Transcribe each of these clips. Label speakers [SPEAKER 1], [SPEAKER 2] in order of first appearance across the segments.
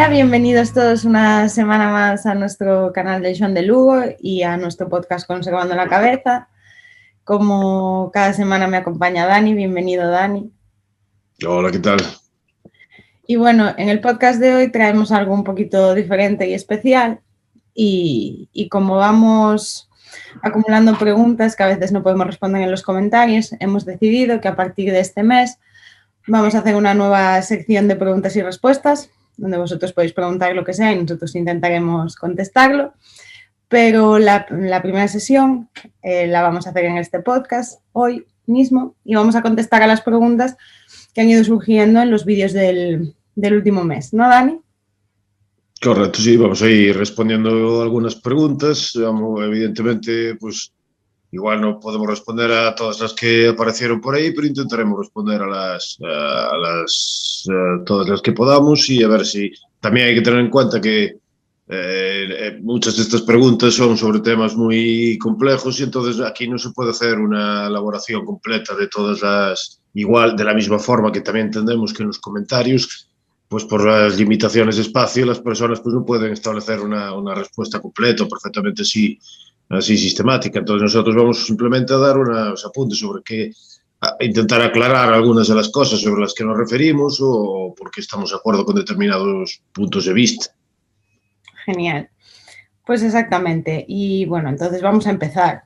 [SPEAKER 1] Hola, bienvenidos todos una semana más a nuestro canal de Joan de Lugo y a nuestro podcast Conservando la Cabeza. Como cada semana me acompaña Dani, bienvenido Dani.
[SPEAKER 2] Hola, ¿qué tal?
[SPEAKER 1] Y bueno, en el podcast de hoy traemos algo un poquito diferente y especial y como vamos acumulando preguntas que a veces no podemos responder en los comentarios, hemos decidido que a partir de este mes vamos a hacer una nueva sección de preguntas y respuestas, donde vosotros podéis preguntar lo que sea y nosotros intentaremos contestarlo. Pero la primera sesión la vamos a hacer en este podcast hoy mismo y vamos a contestar a las preguntas que han ido surgiendo en los vídeos del último mes, ¿no, Dani?
[SPEAKER 2] Correcto, sí, vamos a ir respondiendo algunas preguntas. Evidentemente, pues igual no podemos responder a todas las que aparecieron por ahí, pero intentaremos responder a todas las que podamos y a ver si también hay que tener en cuenta que muchas de estas preguntas son sobre temas muy complejos y entonces aquí no se puede hacer una elaboración completa de todas igual, de la misma forma que también entendemos que en los comentarios, pues por las limitaciones de espacio, las personas pues no pueden establecer una respuesta completa o perfectamente así sistemática. Entonces nosotros vamos simplemente a dar unos apuntes sobre a intentar aclarar algunas de las cosas sobre las que nos referimos o porque estamos de acuerdo con determinados puntos de vista.
[SPEAKER 1] Genial. Pues exactamente. Y bueno, entonces vamos a empezar.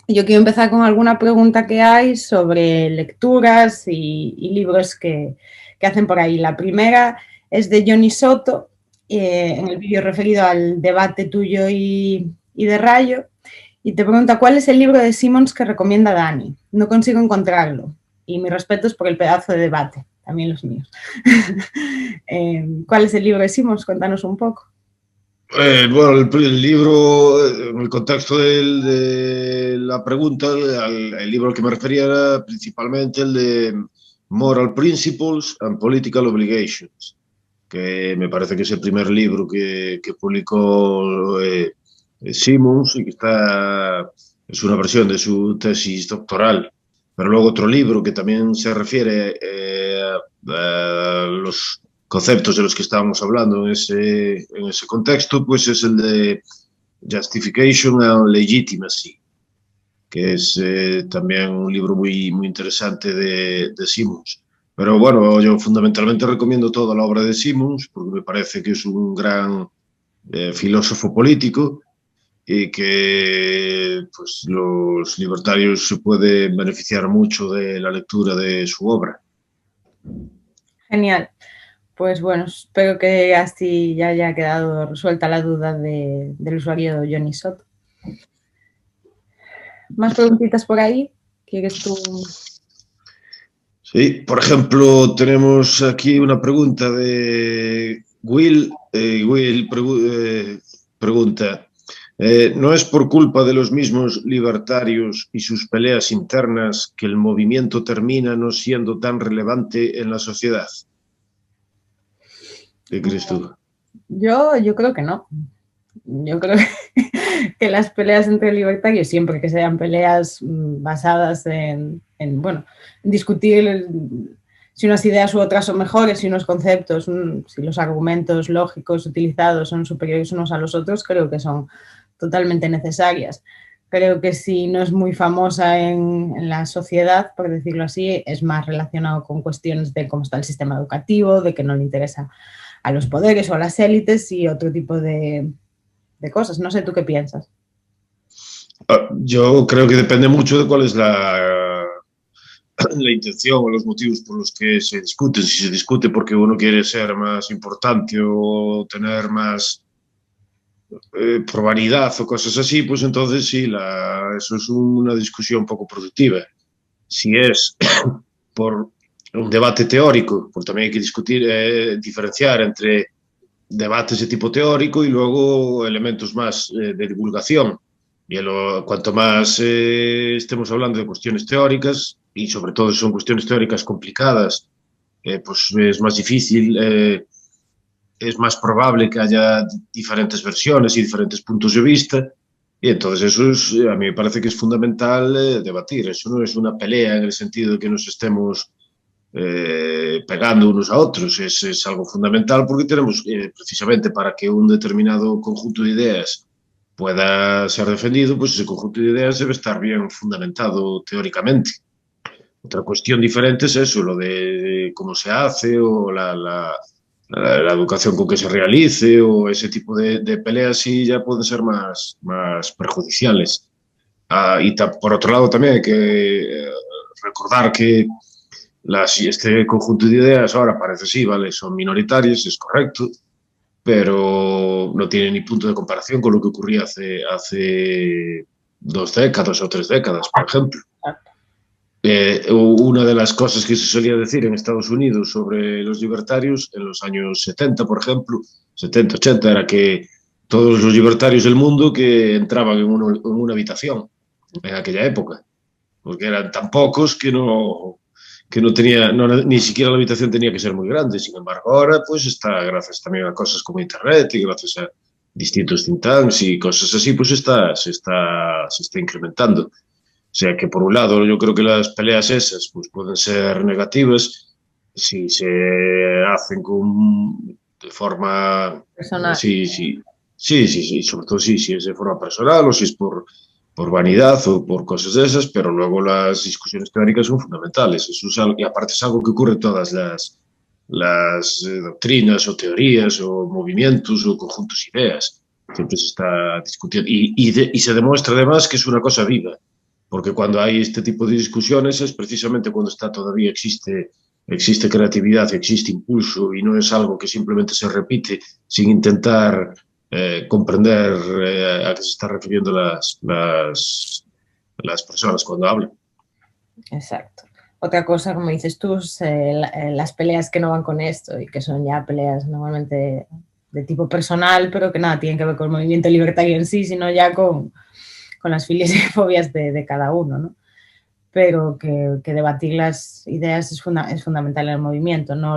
[SPEAKER 1] Yo quiero empezar con alguna pregunta que hay sobre lecturas y libros que hacen por ahí. La primera es de Johnny Soto, en el vídeo referido al debate tuyo y de Rayo, y te pregunta ¿cuál es el libro de Simons que recomienda Dani? No consigo encontrarlo, y mi respeto es por el pedazo de debate, también los míos. ¿Cuál es el libro de Simons? Cuéntanos un poco.
[SPEAKER 2] Bueno, el libro, en el contexto de la pregunta, el libro al que me refería era principalmente el de Moral Principles and Political Obligations, que me parece que es el primer libro que publicó Simons y que es una versión de su tesis doctoral. Pero luego otro libro que también se refiere a los conceptos de los que estábamos hablando en ese contexto, pues es el de Justification and Legitimacy, que es también un libro muy, muy interesante de Simons. Pero bueno, yo fundamentalmente recomiendo toda la obra de Simons, porque me parece que es un gran filósofo político y que pues, los libertarios se pueden beneficiar mucho de la lectura de su obra.
[SPEAKER 1] Genial. Pues bueno, espero que así ya haya quedado resuelta la duda del usuario Johnny Soto. ¿Más preguntitas por ahí? ¿Quieres tú?
[SPEAKER 2] Sí, por ejemplo, tenemos aquí una pregunta de Will. Will pregunta, ¿no es por culpa de los mismos libertarios y sus peleas internas que el movimiento termina no siendo tan relevante en la sociedad? ¿Qué crees tú?
[SPEAKER 1] Yo creo que no. Yo creo que las peleas entre libertarios, siempre que sean peleas basadas bueno, en discutir si unas ideas u otras son mejores, si unos conceptos, si los argumentos lógicos utilizados son superiores unos a los otros, creo que son totalmente necesarias. Creo que si no es muy famosa en la sociedad, por decirlo así, es más relacionado con cuestiones de cómo está el sistema educativo, de que no le interesa a los poderes o a las élites y otro tipo de cosas. No sé, ¿tú qué piensas?
[SPEAKER 2] Yo creo que depende mucho de cuál es la intención o los motivos por los que se discute. Si se discute porque uno quiere ser más importante o tener más probabilidad o cosas así, pues entonces sí, eso es una discusión poco productiva. Si es por un debate teórico, pues también hay que discutir, diferenciar entre debates de tipo teórico y luego elementos más de divulgación. Cuanto más estemos hablando de cuestiones teóricas, y sobre todo si son cuestiones teóricas complicadas, pues es más difícil, es más probable que haya diferentes versiones y diferentes puntos de vista. Y entonces a mí me parece que es fundamental debatir. Eso no es una pelea en el sentido de que nos estemos pegando unos a otros. Es algo fundamental porque tenemos, precisamente para que un determinado conjunto de ideas pueda ser defendido, pues ese conjunto de ideas debe estar bien fundamentado teóricamente. Otra cuestión diferente es eso, lo de cómo se hace o la educación con que se realice o ese tipo de peleas sí ya pueden ser más perjudiciales. Y por otro lado también hay que recordar que este conjunto de ideas ahora parece sí, vale, son minoritarias, es correcto, pero no tiene ni punto de comparación con lo que ocurría hace 2 décadas o 3 décadas, por ejemplo. Una de las cosas que se solía decir en Estados Unidos sobre los libertarios en los años 70, por ejemplo, 70, 80, era que todos los libertarios del mundo que entraban en una habitación en aquella época, porque eran tan pocos que no tenía, ni siquiera la habitación tenía que ser muy grande. Sin embargo, ahora pues está, gracias también a cosas como Internet y gracias a distintos think tanks y cosas así, pues se está incrementando. O sea que por un lado yo creo que las peleas esas pues pueden ser negativas si se hacen de forma
[SPEAKER 1] personal.
[SPEAKER 2] sí, sobre todo si es de forma personal o si es por vanidad o por cosas de esas, pero luego las discusiones teóricas son fundamentales. Eso es algo, y aparte es algo que ocurre en todas las doctrinas o teorías o movimientos o conjuntos de ideas. Siempre se está discutiendo y se demuestra además que es una cosa viva. Porque cuando hay este tipo de discusiones es precisamente cuando todavía existe creatividad, existe impulso y no es algo que simplemente se repite sin intentar comprender a qué se están refiriendo las personas cuando hablan.
[SPEAKER 1] Exacto. Otra cosa, como dices tú, es las peleas que no van con esto y que son ya peleas normalmente de tipo personal, pero que nada tienen que ver con el movimiento libertario en sí, sino ya con las filias y fobias de cada uno, ¿no? Pero que debatir las ideas es fundamental en el movimiento, ¿no?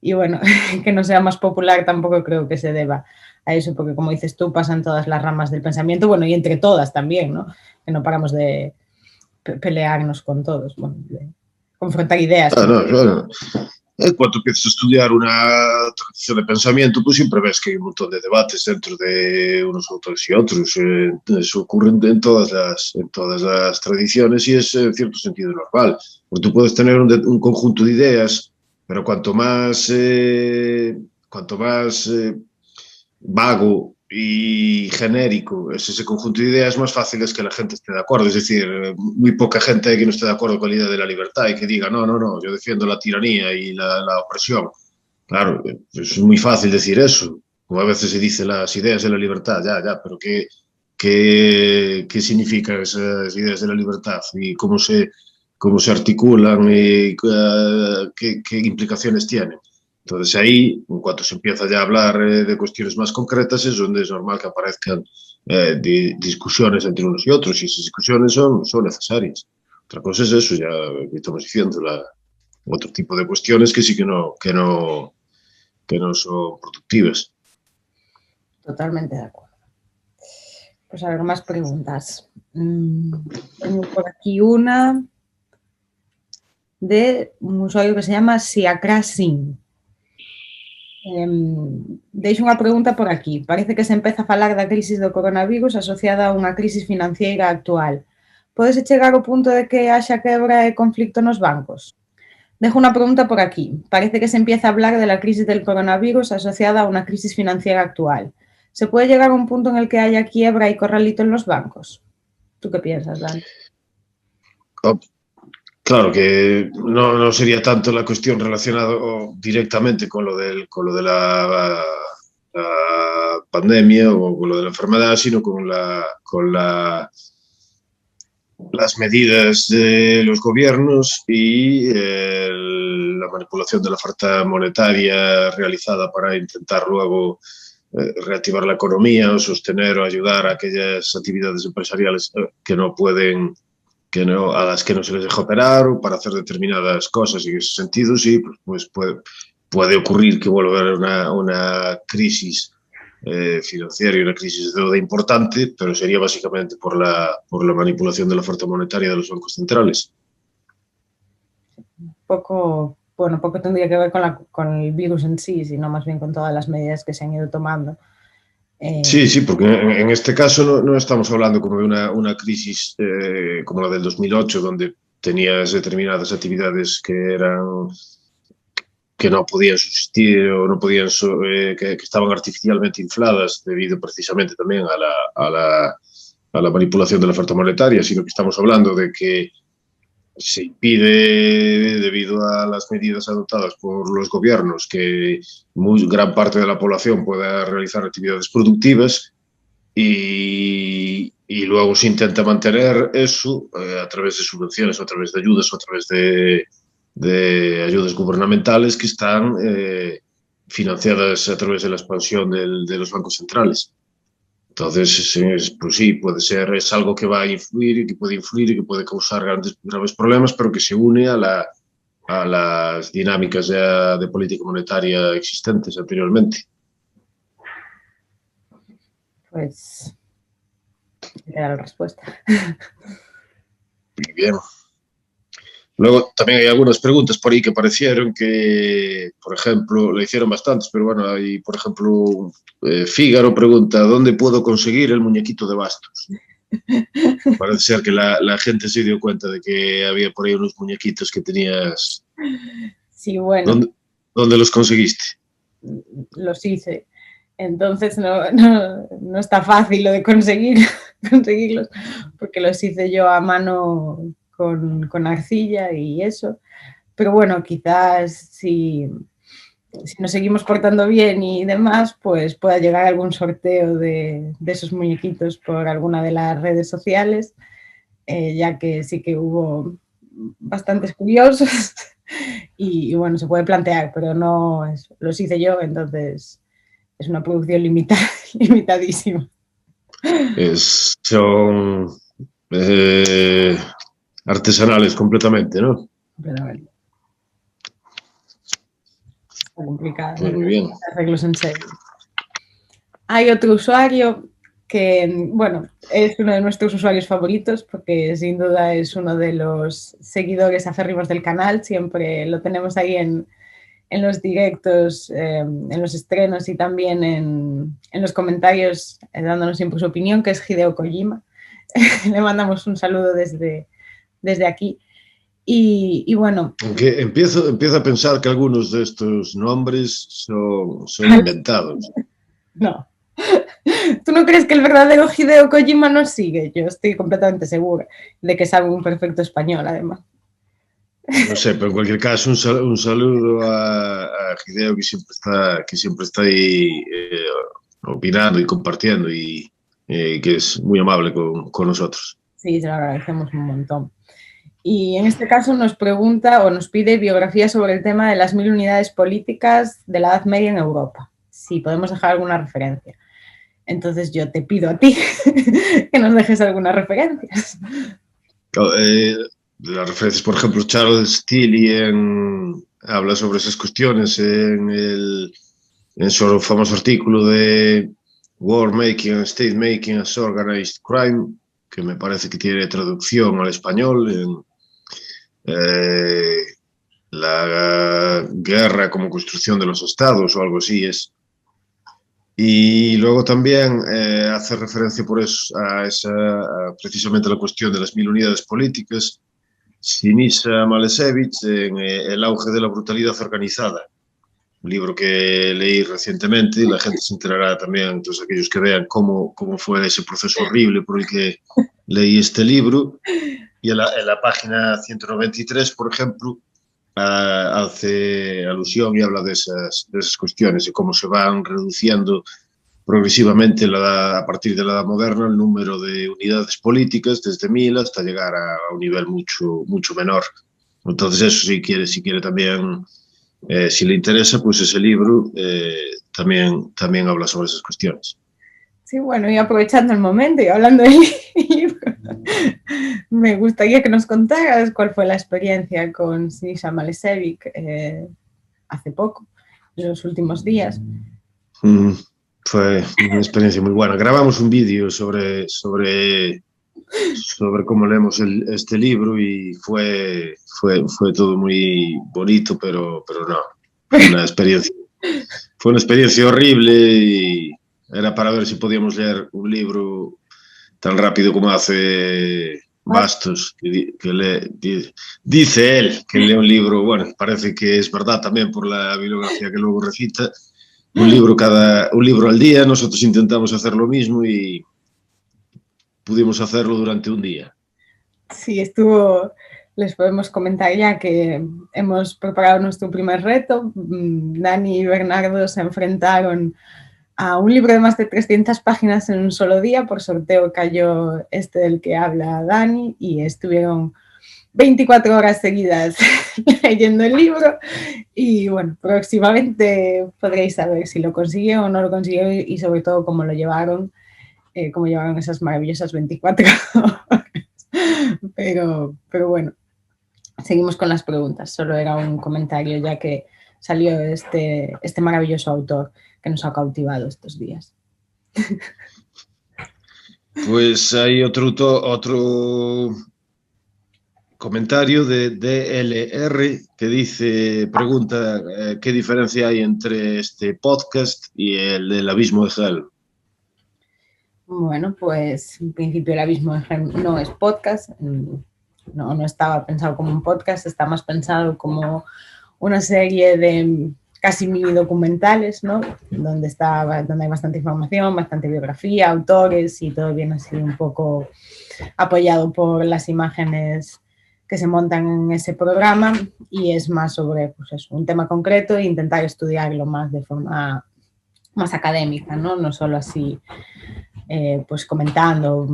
[SPEAKER 1] Y bueno, que no sea más popular tampoco creo que se deba a eso, porque como dices tú, pasan todas las ramas del pensamiento, bueno, y entre todas también, ¿no? Que no paramos de pelearnos con todos, bueno, de confrontar ideas.
[SPEAKER 2] No. Cuando empiezas a estudiar una tradición de pensamiento, pues siempre ves que hay un montón de debates dentro de unos autores y otros. Eso ocurre en todas las tradiciones y es en cierto sentido normal. Porque tú puedes tener un conjunto de ideas, pero cuanto más vago y genérico es ese conjunto de ideas, más fácil es que la gente esté de acuerdo. Es decir, muy poca gente hay que no esté de acuerdo con la idea de la libertad y que diga, no, yo defiendo la tiranía y la opresión. Claro, es muy fácil decir eso. Como a veces se dice las ideas de la libertad, ya, pero ¿qué significan esas ideas de la libertad? ¿Y cómo se articulan? ¿Y qué implicaciones tienen? Entonces ahí, en cuanto se empieza ya a hablar de cuestiones más concretas, es donde es normal que aparezcan discusiones entre unos y otros, y esas discusiones son necesarias. Otra cosa es eso, ya que estamos diciendo, otro tipo de cuestiones que sí que no son productivas.
[SPEAKER 1] Totalmente de acuerdo. Pues a ver, más preguntas. Tengo por aquí una de un usuario que se llama Siakrasin. Deixo unha pregunta por aquí. Parece que se empeza a falar da crisis do coronavirus asociada a unha crisis financiera actual. Pódese chegar ao punto de que haxa quebra e conflicto nos bancos? Dejo una pregunta por aquí. Parece que se empieza a hablar de la crisis del coronavirus asociada a una crisis financiera actual. ¿Se puede llegar a un punto en el que haya quiebra y corralito en los bancos? ¿Tú qué piensas, Dani?
[SPEAKER 2] Claro que no sería tanto la cuestión relacionada directamente con lo de la pandemia o con lo de la enfermedad, sino con las medidas de los gobiernos y la manipulación de la oferta monetaria realizada para intentar luego reactivar la economía o sostener o ayudar a aquellas actividades empresariales que no pueden, a las que no se les deja operar o para hacer determinadas cosas. Y en ese sentido, sí, pues puede ocurrir que vuelva a haber una crisis financiera y una crisis de deuda importante, pero sería básicamente por la manipulación de la oferta monetaria de los bancos centrales.
[SPEAKER 1] bueno, poco tendría que ver con el virus en sí, sino más bien con todas las medidas que se han ido tomando.
[SPEAKER 2] Sí, sí, porque en este caso no estamos hablando como de una crisis como la del 2008, donde tenías determinadas actividades que no podían subsistir o no podían que estaban artificialmente infladas debido precisamente también a la manipulación de la oferta monetaria, sino que estamos hablando de que se impide, debido a las medidas adoptadas por los gobiernos, que gran parte de la población pueda realizar actividades productivas y luego se intenta mantener eso a través de subvenciones, a través de ayudas, a través de ayudas gubernamentales que están financiadas a través de la expansión de los bancos centrales. Entonces, pues sí, puede ser, es algo que va a influir y que puede influir y que puede causar graves problemas, pero que se une a las dinámicas ya de política monetaria existentes anteriormente.
[SPEAKER 1] Pues, era la respuesta.
[SPEAKER 2] Muy bien. Luego también hay algunas preguntas por ahí que parecieron que, por ejemplo, le hicieron bastantes, pero bueno, hay, por ejemplo, Fígaro pregunta, ¿dónde puedo conseguir el muñequito de Bastos? Parece ser que la gente se dio cuenta de que había por ahí unos muñequitos que tenías.
[SPEAKER 1] Sí, bueno.
[SPEAKER 2] ¿Dónde los conseguiste?
[SPEAKER 1] Los hice. Entonces no está fácil lo de conseguirlos, porque los hice yo a mano con arcilla y eso. Pero bueno, quizás si nos seguimos portando bien y demás, pues pueda llegar algún sorteo de esos muñequitos por alguna de las redes sociales, ya que sí que hubo bastantes curiosos y bueno, se puede plantear, pero no, los hice yo, entonces es una producción limitadísima.
[SPEAKER 2] Son artesanales completamente, ¿no?
[SPEAKER 1] Completamente. Está complicado.
[SPEAKER 2] Muy bien.
[SPEAKER 1] Arreglos en serio. Hay otro usuario que, bueno, es uno de nuestros usuarios favoritos porque sin duda es uno de los seguidores acérrimos del canal. Siempre lo tenemos ahí en los directos, en los estrenos y también en los comentarios, dándonos siempre su opinión, que es Hideo Kojima. Le mandamos un saludo desde aquí. Y bueno.
[SPEAKER 2] Aunque empiezo a pensar que algunos de estos nombres son inventados.
[SPEAKER 1] No. ¿Tú no crees que el verdadero Hideo Kojima nos sigue? Yo estoy completamente segura de que sabe un perfecto español, además.
[SPEAKER 2] No sé, pero en cualquier caso, un saludo a Hideo, que siempre está ahí opinando y compartiendo y que es muy amable con nosotros.
[SPEAKER 1] Sí, se lo agradecemos un montón. Y en este caso nos pregunta o nos pide biografía sobre el tema de las 1000 unidades políticas de la Edad Media en Europa. Si podemos dejar alguna referencia. Entonces yo te pido a ti que nos dejes algunas referencias.
[SPEAKER 2] Las referencias, por ejemplo, Charles Tilly habla sobre esas cuestiones en su famoso artículo de War Making and State Making as Organized Crime, que me parece que tiene traducción al español, la guerra como construcción de los estados o algo así es. Y luego también hace referencia por eso precisamente a la cuestión de las 1000 unidades políticas, Sinisa Malešević en El auge de la brutalidad organizada, un libro que leí recientemente y la gente se enterará también, todos aquellos que vean cómo fue ese proceso horrible por el que leí este libro. Y en la página 193, por ejemplo, hace alusión y habla de esas cuestiones, de cómo se van reduciendo progresivamente a partir de la Edad Moderna el número de unidades políticas, desde 1000 hasta llegar a un nivel mucho menor. Entonces eso, si quiere también, si le interesa, pues ese libro también habla sobre esas cuestiones.
[SPEAKER 1] Sí, bueno, y aprovechando el momento y hablando del libro, me gustaría que nos contaras cuál fue la experiencia con Sinisa Malešević hace poco, en los últimos días.
[SPEAKER 2] Fue una experiencia muy buena. Grabamos un vídeo sobre sobre cómo leemos este libro y fue todo muy bonito, pero no, fue una experiencia horrible y era para ver si podíamos leer un libro tan rápido como hace Bastos, dice él que lee un libro, bueno, parece que es verdad también por la bibliografía que luego recita, un libro al día. Nosotros intentamos hacer lo mismo y pudimos hacerlo durante un día.
[SPEAKER 1] Sí, les podemos comentar ya que hemos preparado nuestro primer reto. Dani y Bernardo se enfrentaron a un libro de más de 300 páginas en un solo día. Por sorteo cayó este del que habla Dani y estuvieron 24 horas seguidas leyendo el libro y bueno, próximamente podréis saber si lo consiguieron o no lo consiguieron y sobre todo cómo llevaron esas maravillosas 24 horas. Pero bueno, seguimos con las preguntas. Solo era un comentario ya que salió este maravilloso autor que nos ha cautivado estos días.
[SPEAKER 2] Pues hay otro comentario de DLR que pregunta qué diferencia hay entre este podcast y el del Abismo de Hell.
[SPEAKER 1] Bueno, pues en principio el Abismo de Hell no es podcast, no estaba pensado como un podcast, está más pensado como una serie de casi mini documentales, ¿no? Donde hay bastante información, bastante biografía, autores y todo viene así un poco apoyado por las imágenes que se montan en ese programa y es más sobre pues eso, un tema concreto e intentar estudiarlo más de forma más académica, ¿no? No solo así pues comentando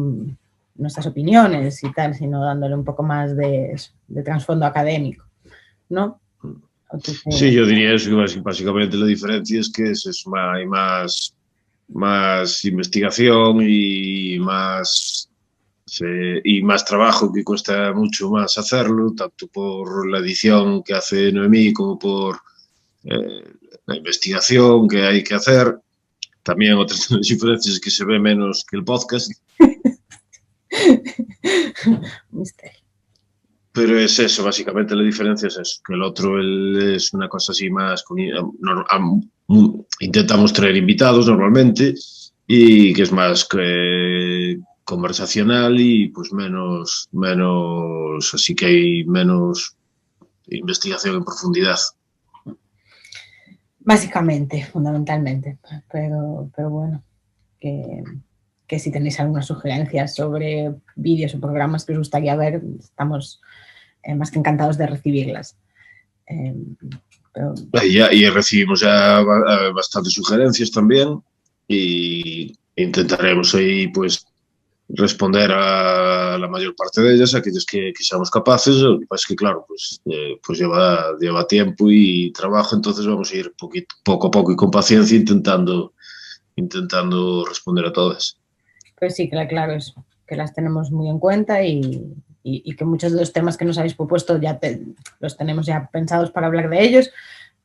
[SPEAKER 1] nuestras opiniones y tal, sino dándole un poco más de trasfondo académico, ¿no?
[SPEAKER 2] Sí, yo diría eso, que básicamente la diferencia es que hay más investigación y más trabajo, que cuesta mucho más hacerlo, tanto por la edición que hace Noemí como por la investigación que hay que hacer. También otras diferencias es que se ve menos que el podcast. Pero es eso, básicamente la diferencia es eso, que el otro es una cosa así más... intentamos traer invitados normalmente y que es más conversacional y pues menos, así que hay menos investigación en profundidad.
[SPEAKER 1] Básicamente, fundamentalmente, pero bueno, que si tenéis algunas sugerencias sobre vídeos o programas que os gustaría ver, estamos más que encantados de recibirlas.
[SPEAKER 2] Y recibimos ya bastantes sugerencias también y intentaremos ahí pues responder a la mayor parte de ellas, aquellas que seamos capaces. Lo que pasa es que, claro, pues lleva tiempo y trabajo, entonces vamos a ir poco a poco y con paciencia intentando responder a todas.
[SPEAKER 1] Pues sí, claro, es que las tenemos muy en cuenta y que muchos de los temas que nos habéis propuesto los tenemos ya pensados para hablar de ellos,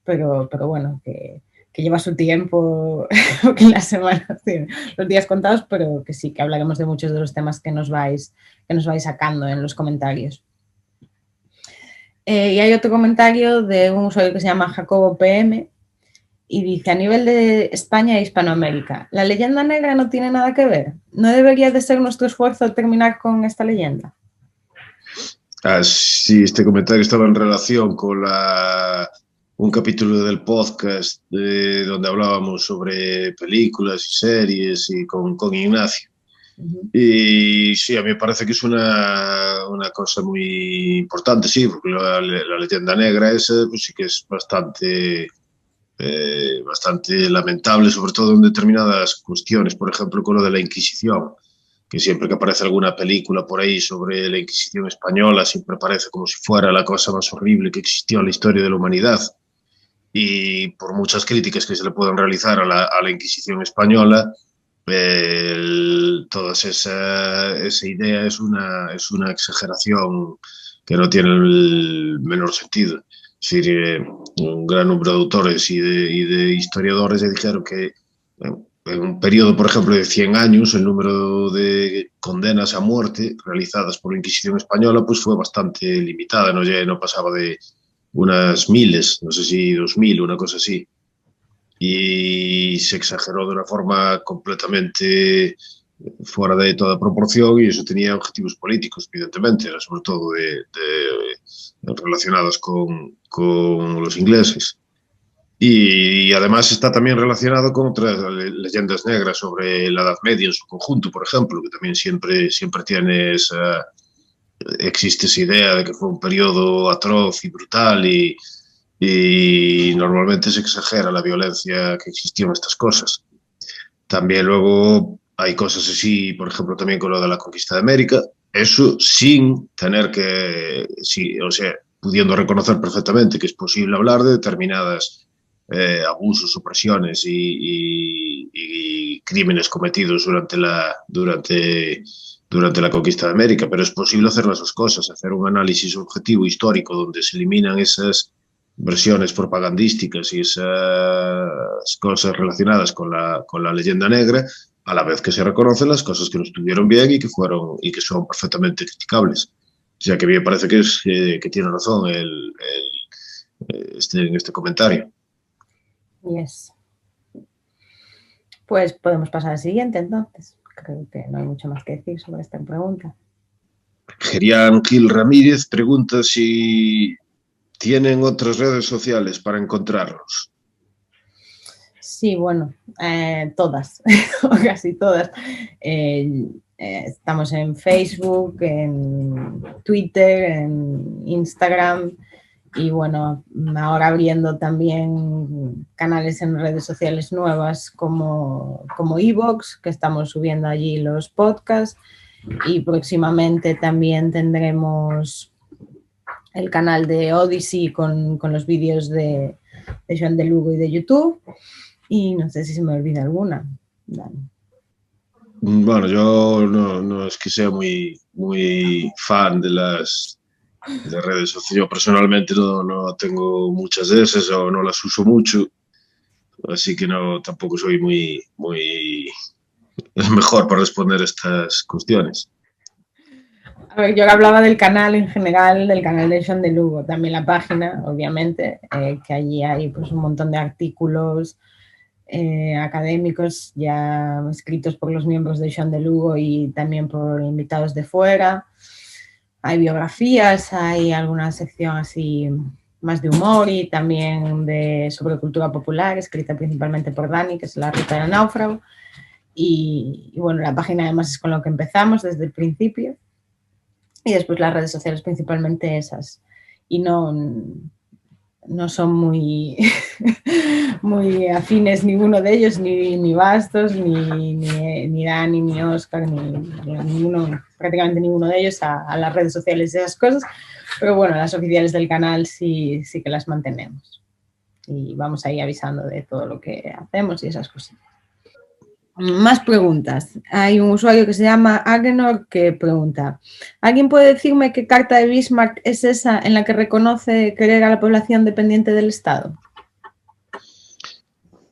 [SPEAKER 1] pero bueno, que lleva su tiempo, que las semanas, los días contados, pero que sí, que hablaremos de muchos de los temas que nos vais sacando en los comentarios. Y hay otro comentario de un usuario que se llama Jacobo PM y dice, a nivel de España e Hispanoamérica, ¿la leyenda negra no tiene nada que ver? ¿No debería de ser nuestro esfuerzo terminar con esta leyenda?
[SPEAKER 2] Sí, este comentario estaba en relación con un capítulo del podcast donde hablábamos sobre películas y series y con Ignacio. Y sí, a mí me parece que es una cosa muy importante, sí, porque la leyenda negra esa pues sí que es bastante lamentable, sobre todo en determinadas cuestiones, por ejemplo con lo de la Inquisición, que siempre que aparece alguna película por ahí sobre la Inquisición española siempre parece como si fuera la cosa más horrible que existió en la historia de la humanidad. Y por muchas críticas que se le puedan realizar a la Inquisición española, toda esa idea es una exageración que no tiene el menor sentido. Es decir, un gran número de autores y de historiadores ya dijeron que en un periodo, por ejemplo, de 100 años, el número de condenas a muerte realizadas por la Inquisición española pues fue bastante limitada, no pasaba de unas miles, no sé si 2000, una cosa así. Y se exageró de una forma completamente fuera de toda proporción y eso tenía objetivos políticos, evidentemente, sobre todo relacionados con los ingleses. Y además está también relacionado con otras leyendas negras sobre la Edad Media en su conjunto, por ejemplo, que también siempre tiene existe esa idea de que fue un periodo atroz y brutal y normalmente se exagera la violencia que existió en estas cosas. También luego hay cosas así, por ejemplo, también con lo de la conquista de América, eso sin tener que, sí, o sea, pudiendo reconocer perfectamente que es posible hablar de determinadas abusos, opresiones y crímenes cometidos durante la conquista de América, pero es posible hacer las dos cosas, hacer un análisis objetivo histórico donde se eliminan esas versiones propagandísticas y esas cosas relacionadas con la leyenda negra, a la vez que se reconocen las cosas que no estuvieron bien y que son perfectamente criticables. O sea que me parece que tiene razón en este comentario.
[SPEAKER 1] Yes. Pues podemos pasar al siguiente entonces. Creo que no hay mucho más que decir sobre esta pregunta.
[SPEAKER 2] Gerian Gil Ramírez pregunta si tienen otras redes sociales para encontrarlos.
[SPEAKER 1] Sí, bueno, todas, casi todas. Estamos en Facebook, en Twitter, en Instagram y bueno, ahora abriendo también canales en redes sociales nuevas como iVoox, que estamos subiendo allí los podcasts y próximamente también tendremos el canal de Odyssey con los vídeos de Joan de Lugo y de YouTube. Y no sé si se me olvida alguna. Dani.
[SPEAKER 2] Bueno, yo no es que sea muy fan de las redes sociales. Yo personalmente no tengo muchas de esas o no las uso mucho, así que tampoco soy muy mejor para responder estas cuestiones.
[SPEAKER 1] A ver, yo hablaba del canal en general, del canal de Joan de Lugo, también la página, obviamente, que allí hay pues un montón de artículos académicos ya escritos por los miembros de Joan de Lugo y también por invitados de fuera. Hay biografías, hay alguna sección así más de humor y también sobre cultura popular, escrita principalmente por Dani, que es La Ruta del Náufrago. Y bueno, la página además es con lo que empezamos desde el principio. Y después las redes sociales, principalmente esas. Y no son muy, muy afines ninguno de ellos, ni Bastos, ni Dani, ni Oscar, prácticamente ninguno de ellos a las redes sociales y esas cosas. Pero bueno, las oficiales del canal sí que las mantenemos. Y vamos ahí avisando de todo lo que hacemos y esas cosas. Más preguntas. Hay un usuario que se llama Agenor que pregunta: ¿alguien puede decirme qué carta de Bismarck es esa en la que reconoce querer a la población dependiente del Estado?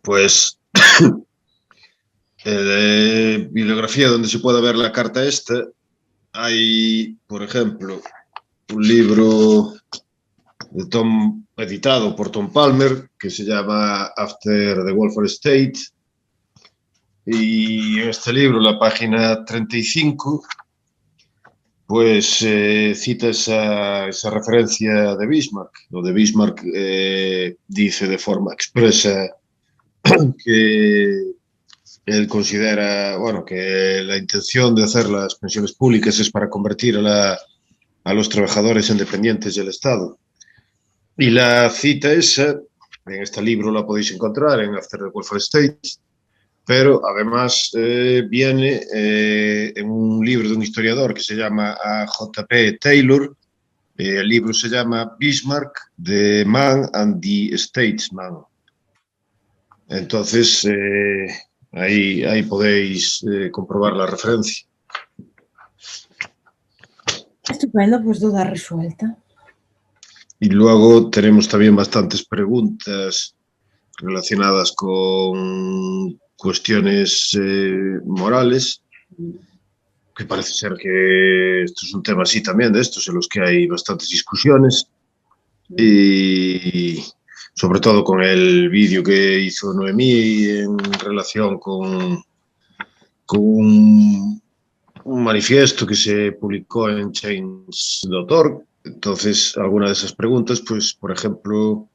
[SPEAKER 2] Pues bibliografía donde se puede ver la carta esta, hay, por ejemplo, un libro editado por Tom Palmer que se llama After the Welfare State. Y en este libro, la página 35, pues cita esa referencia de Bismarck. Lo de Bismarck dice de forma expresa que él considera, bueno, que la intención de hacer las pensiones públicas es para convertir a los trabajadores en dependientes del Estado. Y la cita esa, en este libro la podéis encontrar en After the Welfare State, pero además viene en un libro de un historiador que se llama J.P. Taylor. El libro se llama Bismarck, The Man and the Statesman. Entonces, ahí podéis comprobar la referencia.
[SPEAKER 1] Estupendo, pues duda resuelta.
[SPEAKER 2] Y luego tenemos también bastantes preguntas relacionadas con cuestiones morales, que parece ser que esto es un tema así también de estos, en los que hay bastantes discusiones, y sobre todo con el vídeo que hizo Noemí en relación con un manifiesto que se publicó en Change.org. Entonces, alguna de esas preguntas, pues, por ejemplo,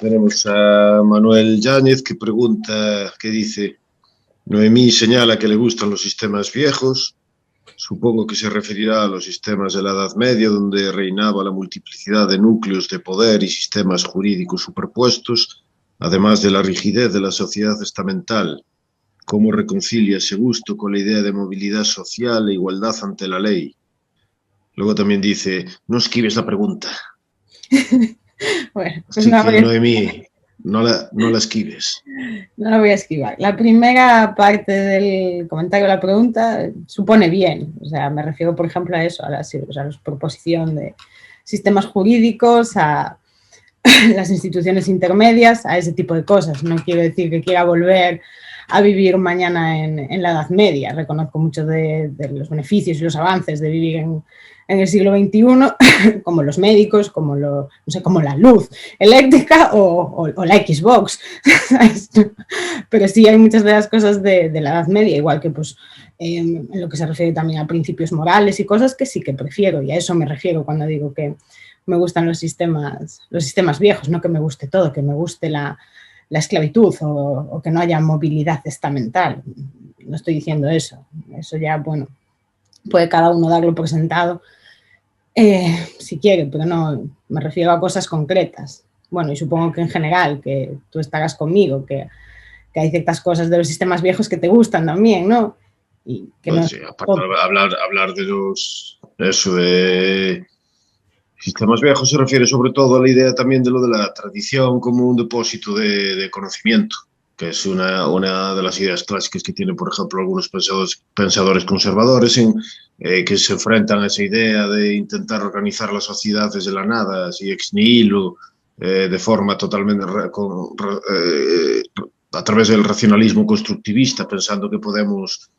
[SPEAKER 2] tenemos a Manuel Yáñez que pregunta, que dice: Noemí señala que le gustan los sistemas viejos. Supongo que se referirá a los sistemas de la Edad Media, donde reinaba la multiplicidad de núcleos de poder y sistemas jurídicos superpuestos, además de la rigidez de la sociedad estamental. ¿Cómo reconcilia ese gusto con la idea de movilidad social e igualdad ante la ley? Luego también dice: no esquives la pregunta.
[SPEAKER 1] Bueno, pues
[SPEAKER 2] Así que, Noemí, no la esquives.
[SPEAKER 1] No la voy a esquivar. La primera parte del comentario, la pregunta, supone bien. O sea, me refiero, por ejemplo, a eso, a la proposición de sistemas jurídicos, a las instituciones intermedias, a ese tipo de cosas. No quiero decir que quiera volver a vivir mañana en la Edad Media. Reconozco muchos de los beneficios y los avances de vivir en el siglo XXI, como los médicos, como, no sé, como la luz eléctrica o la Xbox. Pero sí hay muchas de las cosas de la Edad Media, igual que pues, en lo que se refiere también a principios morales y cosas que sí que prefiero, y a eso me refiero cuando digo que me gustan los sistemas viejos, no que me guste todo, que me guste la esclavitud o que no haya movilidad estamental. No estoy diciendo eso. Eso ya, bueno, puede cada uno darlo por sentado si quiere, pero no, me refiero a cosas concretas. Bueno, y supongo que en general, que tú estarás conmigo, que hay ciertas cosas de los sistemas viejos que te gustan también, ¿no? Y que
[SPEAKER 2] pues
[SPEAKER 1] no
[SPEAKER 2] sí, aparte hablar de eso de sistemas viejos se refiere sobre todo a la idea también de lo de la tradición como un depósito de conocimiento, que es una de las ideas clásicas que tienen, por ejemplo, algunos pensadores conservadores, que se enfrentan a esa idea de intentar organizar la sociedad desde la nada, así ex nihilo, de forma totalmente a través del racionalismo constructivista, pensando que podemos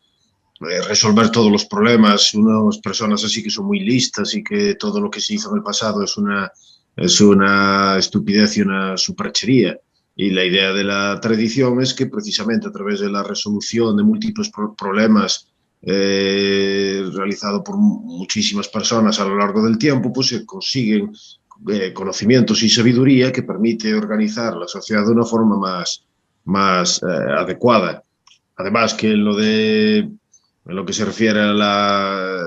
[SPEAKER 2] resolver todos los problemas, unas personas así que son muy listas y que todo lo que se hizo en el pasado es una estupidez y una superchería. Y la idea de la tradición es que precisamente a través de la resolución de múltiples problemas realizado por muchísimas personas a lo largo del tiempo, pues se consiguen conocimientos y sabiduría que permite organizar la sociedad de una forma más adecuada. Además que en lo que se refiere a la...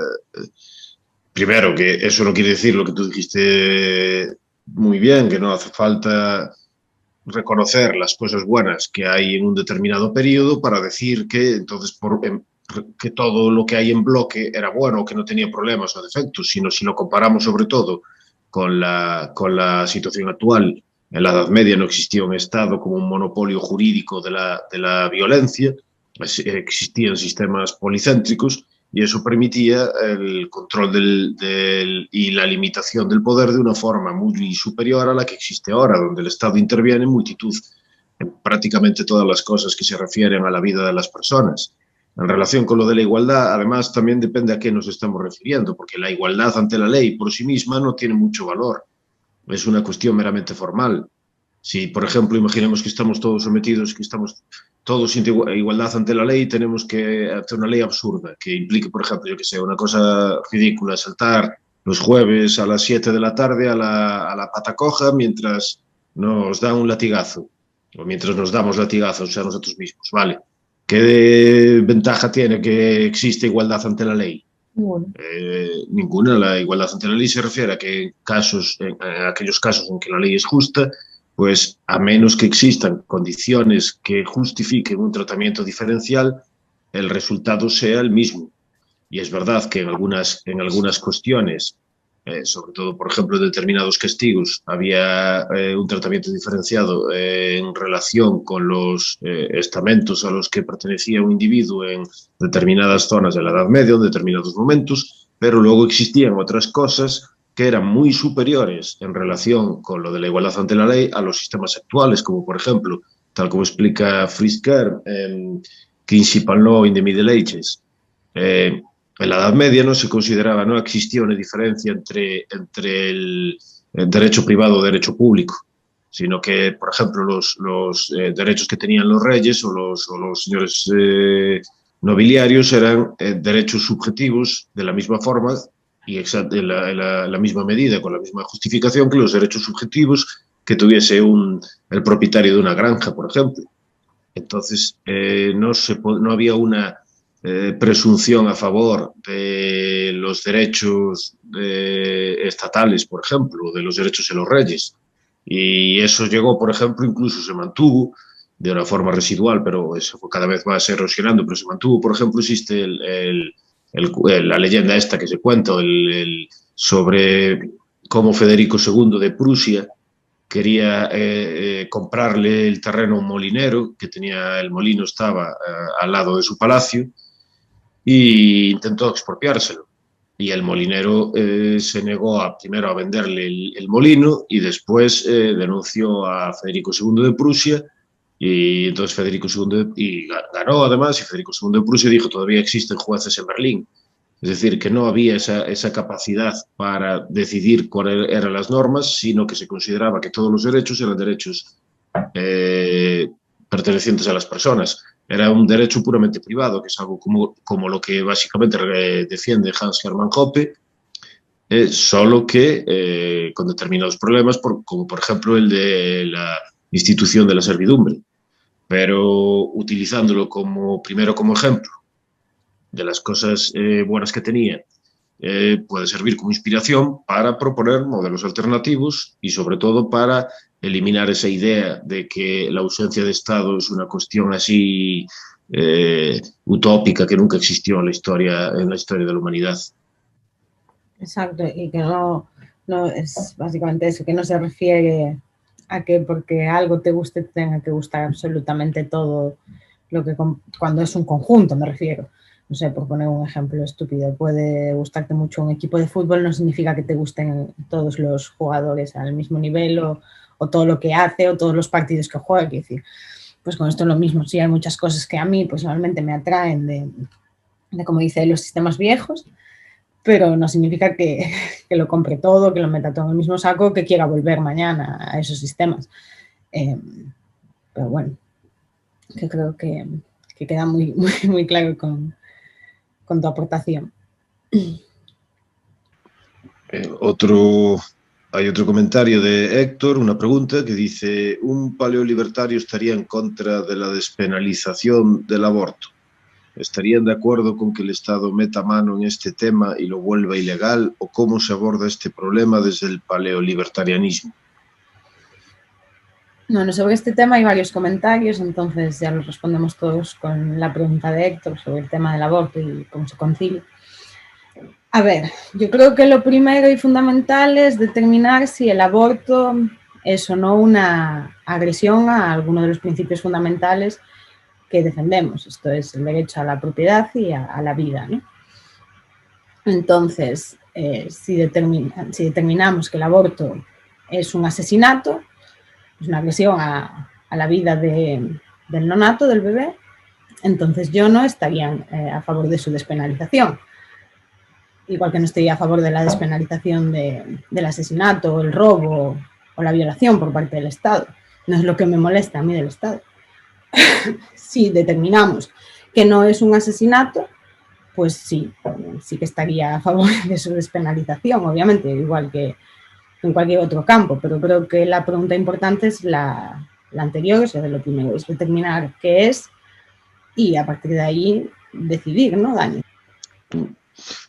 [SPEAKER 2] Primero, que eso no quiere decir lo que tú dijiste muy bien, que no hace falta reconocer las cosas buenas que hay en un determinado periodo para decir que entonces que todo lo que hay en bloque era bueno, que no tenía problemas o defectos, sino si lo comparamos sobre todo con la situación actual. En la Edad Media no existía un Estado como un monopolio jurídico de la violencia, existían sistemas policéntricos y eso permitía el control y la limitación del poder de una forma muy superior a la que existe ahora, donde el Estado interviene en prácticamente todas las cosas que se refieren a la vida de las personas. En relación con lo de la igualdad, además, también depende a qué nos estamos refiriendo, porque la igualdad ante la ley por sí misma no tiene mucho valor. Es una cuestión meramente formal. Si, por ejemplo, imaginemos que estamos todos sometidos, que estamos todos sin igualdad ante la ley, tenemos que hacer una ley absurda, que implique, por ejemplo, yo que sé, una cosa ridícula, saltar los jueves a las 7 de la tarde a la pata coja mientras nos da un latigazo, o mientras nos damos latigazos a nosotros mismos, ¿vale? ¿Qué ventaja tiene que existe igualdad ante la ley? Ninguna. La igualdad ante la ley se refiere a que en aquellos casos en que la ley es justa, pues a menos que existan condiciones que justifiquen un tratamiento diferencial, el resultado sea el mismo. Y es verdad que en algunas cuestiones, sobre todo, por ejemplo, en determinados castigos, había un tratamiento diferenciado en relación con los estamentos a los que pertenecía un individuo en determinadas zonas de la Edad Media, en determinados momentos, pero luego existían otras cosas que eran muy superiores en relación con lo de la igualdad ante la ley a los sistemas actuales, como por ejemplo tal como explica Frisker, Principal Law in the Middle Ages. En la Edad Media no se consideraba, no existía una diferencia entre el derecho privado o derecho público, sino que, por ejemplo, los derechos que tenían los reyes o los señores nobiliarios eran derechos subjetivos de la misma forma y en la misma medida, con la misma justificación que los derechos subjetivos que tuviese el propietario de una granja, por ejemplo. Entonces, no había una presunción a favor de los derechos estatales, por ejemplo, de los derechos de los reyes. Y eso llegó, por ejemplo, incluso se mantuvo de una forma residual, pero eso cada vez va a ser erosionando, pero se mantuvo, por ejemplo, existe la leyenda esta que se cuenta sobre cómo Federico II de Prusia quería comprarle el terreno a un molinero, que tenía el molino estaba al lado de su palacio, e intentó expropiárselo. Y el molinero se negó primero a venderle el molino y después denunció a Federico II de Prusia y entonces Federico II ganó además y Federico II de Prusia dijo todavía existen jueces en Berlín. Es decir, que no había esa capacidad para decidir cuáles eran las normas, sino que se consideraba que todos los derechos eran derechos pertenecientes a las personas. Era un derecho puramente privado, que es algo como lo que básicamente defiende Hans Hermann Hoppe, solo que con determinados problemas, como por ejemplo el de la institución de la servidumbre, pero utilizándolo primero como ejemplo de las cosas buenas que tenía, puede servir como inspiración para proponer modelos alternativos y sobre todo para eliminar esa idea de que la ausencia de Estado es una cuestión así utópica que nunca existió en la historia de la humanidad.
[SPEAKER 1] Exacto, y que no es básicamente eso, que no se refiere a que porque algo te guste te tenga que gustar absolutamente todo lo que cuando es un conjunto, me refiero. No sé, por poner un ejemplo estúpido, puede gustarte mucho un equipo de fútbol, no significa que te gusten todos los jugadores al mismo nivel o todo lo que hace o todos los partidos que juega. Quiero decir, pues con esto es lo mismo. Sí, hay muchas cosas que a mí personalmente me atraen de como dice, los sistemas viejos, pero no significa que lo compre todo, que lo meta todo en el mismo saco, que quiera volver mañana a esos sistemas. Pero bueno, que creo que queda muy, muy, muy claro con tu aportación.
[SPEAKER 2] Hay otro comentario de Héctor, una pregunta que dice: ¿un paleolibertario estaría en contra de la despenalización del aborto? ¿Estarían de acuerdo con que el Estado meta mano en este tema y lo vuelva ilegal? ¿O cómo se aborda este problema desde el paleolibertarianismo?
[SPEAKER 1] Bueno, sobre este tema hay varios comentarios, entonces ya los respondemos todos con la pregunta de Héctor sobre el tema del aborto y cómo se concilia. A ver, yo creo que lo primero y fundamental es determinar si el aborto es o no una agresión a alguno de los principios fundamentales que defendemos. Esto es el derecho a la propiedad y a la vida, ¿no? Entonces, si determinamos que el aborto es un asesinato, es una agresión a la vida del neonato, del bebé, entonces yo no estaría a favor de su despenalización. Igual que no estaría a favor de la despenalización del asesinato, el robo o la violación por parte del Estado. No es lo que me molesta a mí del Estado. Si determinamos que no es un asesinato, pues sí que estaría a favor de su despenalización, obviamente, igual que en cualquier otro campo, pero creo que la pregunta importante es la anterior, o sea, de lo primero, es determinar qué es y a partir de ahí decidir, ¿no, Dani?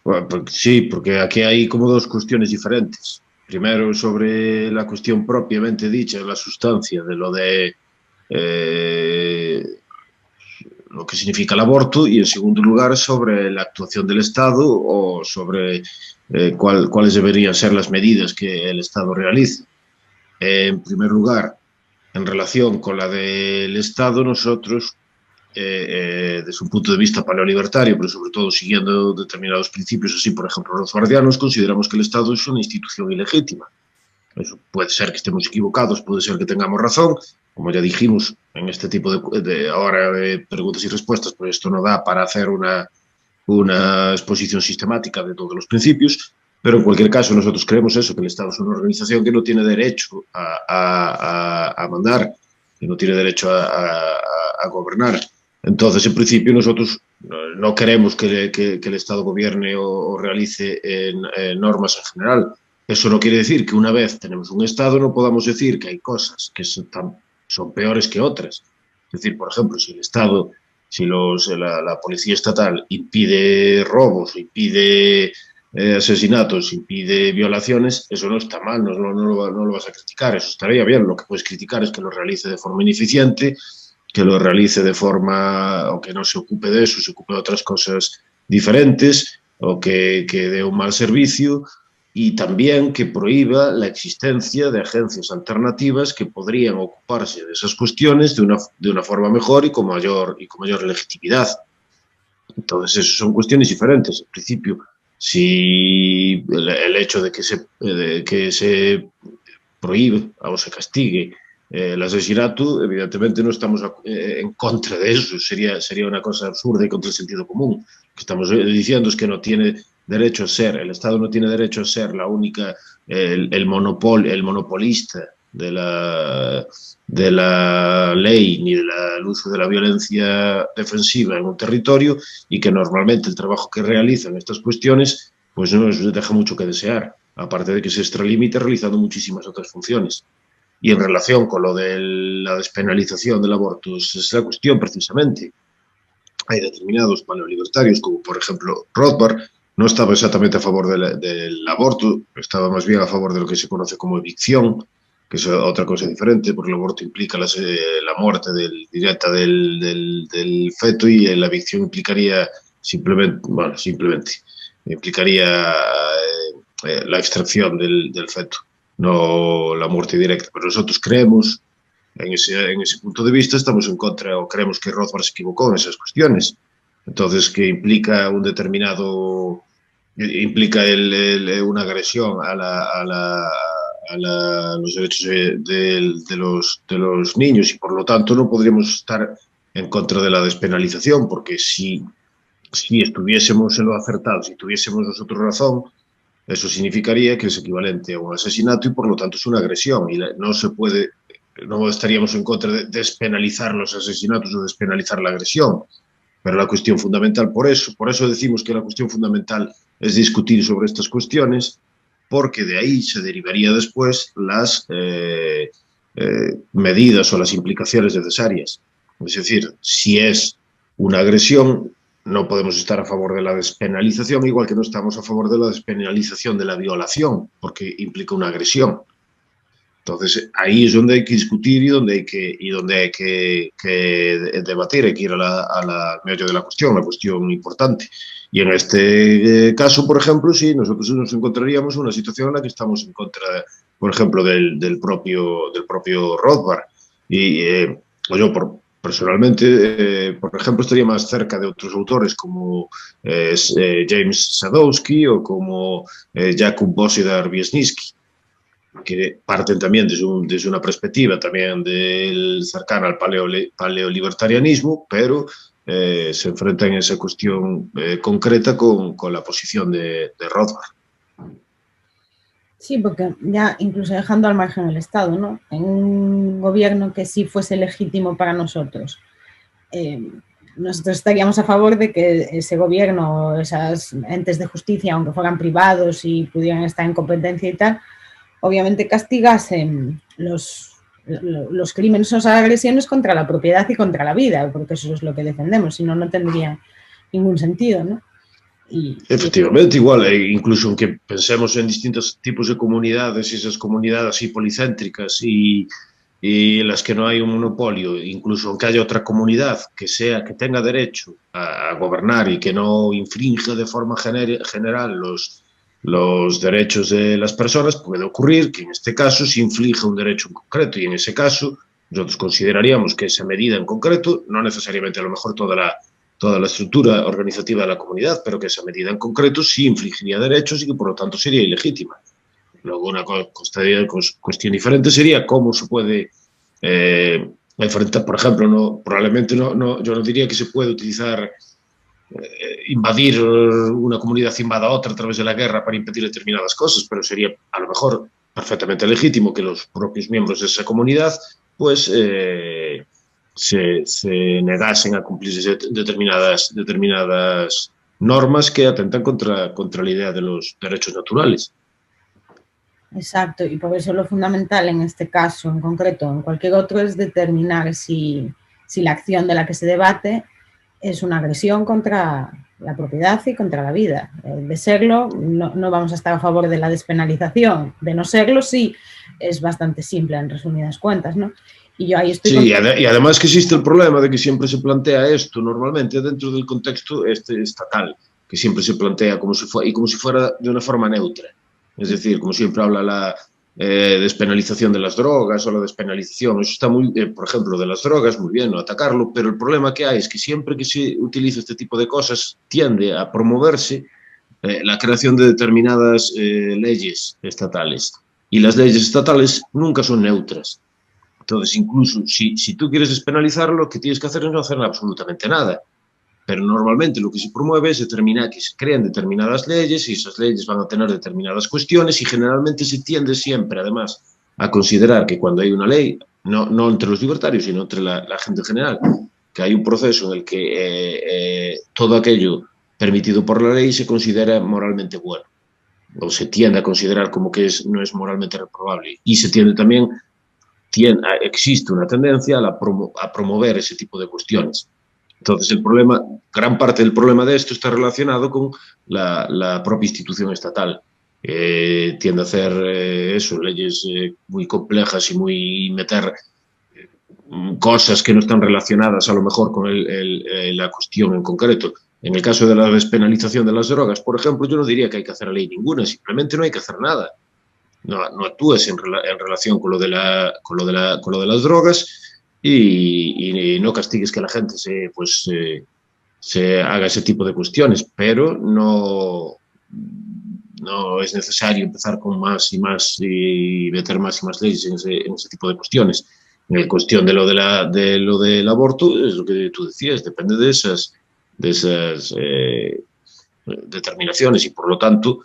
[SPEAKER 2] Bueno, sí, porque aquí hay como dos cuestiones diferentes. Primero, sobre la cuestión propiamente dicha, la sustancia de lo que significa el aborto, y en segundo lugar sobre la actuación del Estado o sobre cuáles deberían ser las medidas que el Estado realice. En primer lugar, en relación con la del Estado, nosotros, desde un punto de vista paleolibertario, pero sobre todo siguiendo determinados principios, así por ejemplo los guardianos, consideramos que el Estado es una institución ilegítima. Eso puede ser que estemos equivocados, puede ser que tengamos razón, como ya dijimos, en este tipo ahora de preguntas y respuestas, pues esto no da para hacer una exposición sistemática de todos los principios, pero en cualquier caso nosotros creemos eso, que el Estado es una organización que no tiene derecho a mandar, que no tiene derecho a gobernar. Entonces, en principio, nosotros no queremos que el Estado gobierne o realice normas en general. Eso no quiere decir que una vez tenemos un Estado no podamos decir que hay cosas que son peores que otras. Es decir, por ejemplo, si el Estado, si la policía estatal impide robos, impide asesinatos, impide violaciones, eso no está mal, no lo vas a criticar, eso estaría bien. Lo que puedes criticar es que lo realice de forma ineficiente, que lo realice de forma, o que no se ocupe de eso, se ocupe de otras cosas diferentes, o que dé un mal servicio, y también que prohíba la existencia de agencias alternativas que podrían ocuparse de esas cuestiones de una forma mejor y con mayor legitimidad. Entonces, eso son cuestiones diferentes. En principio, si el hecho de que se prohíbe o se castigue el asesinato, evidentemente no estamos en contra de eso, sería una cosa absurda y contra el sentido común. Lo que estamos diciendo es que no tiene derecho a ser, el Estado no tiene derecho a ser el monopolista de la ley ni del uso de la violencia defensiva en un territorio, y que normalmente el trabajo que realizan estas cuestiones pues nos deja mucho que desear, aparte de que se extralimita realizando muchísimas otras funciones. Y en relación con lo de la despenalización del aborto, es la cuestión precisamente. Hay determinados paleolibertarios, como por ejemplo Rothbard, no estaba exactamente a favor del aborto, estaba más bien a favor de lo que se conoce como evicción, que es otra cosa diferente, porque el aborto implica la muerte directa del feto, y la evicción implicaría simplemente implicaría la extracción del feto, no la muerte directa. Pero nosotros creemos, en ese punto de vista, estamos en contra, o creemos que Rothbard se equivocó en esas cuestiones. Entonces, que implica un determinado, implica una agresión a los derechos de los niños, y por lo tanto no podríamos estar en contra de la despenalización, porque si estuviésemos en lo acertado, si tuviésemos nosotros razón, eso significaría que es equivalente a un asesinato y por lo tanto es una agresión, y no estaríamos en contra de despenalizar los asesinatos o despenalizar la agresión. Pero la cuestión fundamental, por eso decimos que la cuestión fundamental es discutir sobre estas cuestiones, porque de ahí se derivaría después las medidas o las implicaciones necesarias. Es decir, si es una agresión, no podemos estar a favor de la despenalización, igual que no estamos a favor de la despenalización de la violación, porque implica una agresión. Entonces, ahí es donde hay que discutir y donde hay que debatir, hay que ir al meollo de la cuestión importante. Y en este caso, por ejemplo, sí, nosotros nos encontraríamos en una situación en la que estamos en contra, por ejemplo, del propio Rothbard. Y yo, personalmente, por ejemplo, estaría más cerca de otros autores como James Sadowski o como Jakub Bosidar-Wiesniewski, que parten también desde una perspectiva también cercana al paleolibertarianismo, pero se enfrentan en esa cuestión concreta con la posición de Rothbard.
[SPEAKER 1] Sí, porque ya incluso dejando al margen el Estado, ¿no? En un gobierno que sí fuese legítimo para nosotros, nosotros estaríamos a favor de que ese gobierno, esos entes de justicia, aunque fueran privados y pudieran estar en competencia y tal, obviamente castigasen los crímenes o las agresiones contra la propiedad y contra la vida, porque eso es lo que defendemos, si no, no tendría ningún sentido, ¿no?
[SPEAKER 2] Efectivamente, igual, incluso aunque pensemos en distintos tipos de comunidades, y esas comunidades así policéntricas y en las que no hay un monopolio, incluso aunque haya otra comunidad que tenga derecho a gobernar y que no infrinja de forma general los derechos de las personas, puede ocurrir que en este caso se inflija un derecho en concreto, y en ese caso nosotros consideraríamos que esa medida en concreto, no necesariamente a lo mejor toda la estructura organizativa de la comunidad, pero que esa medida en concreto sí infligiría derechos y que por lo tanto sería ilegítima. Luego una cuestión diferente sería cómo se puede Por ejemplo, probablemente yo no diría que se puede utilizar, invadir una comunidad invada a otra a través de la guerra para impedir determinadas cosas, pero sería a lo mejor perfectamente legítimo que los propios miembros de esa comunidad pues se negasen a cumplir determinadas normas que atentan contra la idea de los derechos naturales.
[SPEAKER 1] Exacto, y por eso lo fundamental en este caso en concreto, en cualquier otro, es determinar si la acción de la que se debate es una agresión contra la propiedad y contra la vida. De serlo, no vamos a estar a favor de la despenalización. De no serlo, sí, es bastante simple en resumidas cuentas, ¿no? Y yo ahí estoy...
[SPEAKER 2] Sí, y además que existe el problema de que siempre se plantea esto normalmente dentro del contexto estatal, que siempre se plantea como si fuera de una forma neutra. Es decir, como siempre habla la despenalización de las drogas o la despenalización. Eso está muy, por ejemplo, de las drogas, muy bien, no atacarlo, pero el problema que hay es que siempre que se utiliza este tipo de cosas tiende a promoverse la creación de determinadas leyes estatales. Y las leyes estatales nunca son neutras. Entonces, incluso si tú quieres despenalizarlo, lo que tienes que hacer es no hacer absolutamente nada. Pero normalmente lo que se promueve es que se creen determinadas leyes y esas leyes van a tener determinadas cuestiones y generalmente se tiende siempre, además, a considerar que cuando hay una ley, no entre los libertarios, sino entre la gente en general, que hay un proceso en el que todo aquello permitido por la ley se considera moralmente bueno, o se tiende a considerar como que no es moralmente reprobable. Y se tiende también, existe una tendencia a promover ese tipo de cuestiones. Entonces, gran parte del problema de esto está relacionado con la propia institución estatal. Tiende a hacer leyes muy complejas y meter cosas que no están relacionadas a lo mejor con la cuestión en concreto. En el caso de la despenalización de las drogas, por ejemplo, yo no diría que hay que hacer ley ninguna, simplemente no hay que hacer nada. No actúes en relación con lo de las drogas y no castigues que la gente se haga ese tipo de cuestiones, pero no es necesario empezar con más y más y meter más y más leyes en ese tipo de cuestiones. En la cuestión de lo del aborto, es lo que tú decías, depende de esas determinaciones y por lo tanto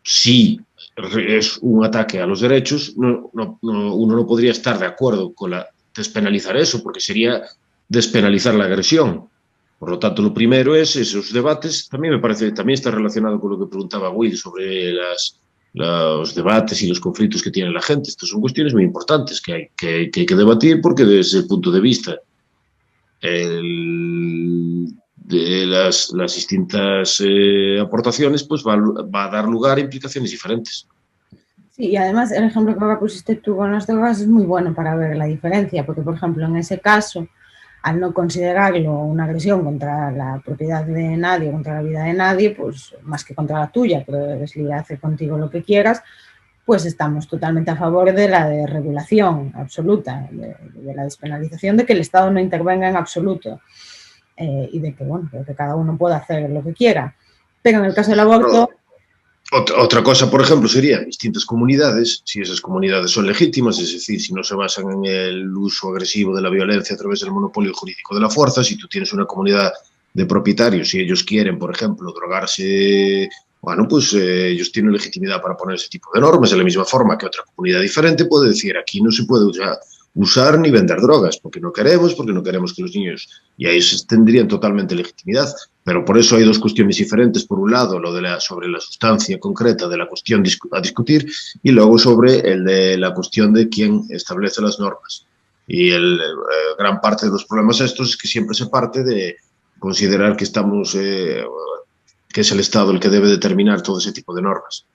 [SPEAKER 2] si es un ataque a los derechos, uno no podría estar de acuerdo con despenalizar eso, porque sería despenalizar la agresión. Por lo tanto, lo primero es esos debates. También me parece, también está relacionado con lo que preguntaba Will sobre los debates y los conflictos que tiene la gente. Estas son cuestiones muy importantes que hay que debatir porque desde el punto de vista de las distintas aportaciones, pues va a dar lugar a implicaciones diferentes.
[SPEAKER 1] Sí, y además el ejemplo que ahora pusiste tú con las drogas es muy bueno para ver la diferencia, porque por ejemplo en ese caso, al no considerarlo una agresión contra la propiedad de nadie, contra la vida de nadie, pues más que contra la tuya, pero eres libre de hacer contigo lo que quieras, pues estamos totalmente a favor de la regulación absoluta, de la despenalización, de que el Estado no intervenga en absoluto y de que, bueno, que cada uno pueda hacer lo que quiera. Pero en el caso del aborto...
[SPEAKER 2] Otra cosa, por ejemplo, sería distintas comunidades, si esas comunidades son legítimas, es decir, si no se basan en el uso agresivo de la violencia a través del monopolio jurídico de la fuerza, si tú tienes una comunidad de propietarios, si ellos quieren, por ejemplo, drogarse, bueno, pues ellos tienen legitimidad para poner ese tipo de normas, de la misma forma que otra comunidad diferente puede decir, aquí no se puede usar ni vender drogas, porque no queremos que los niños, y ahí tendrían totalmente legitimidad. Pero por eso hay dos cuestiones diferentes. Por un lado, sobre la sustancia concreta de la cuestión a discutir y luego sobre el de la cuestión de quién establece las normas. Y gran parte de los problemas estos es que siempre se parte de considerar que que es el Estado el que debe determinar todo ese tipo de normas.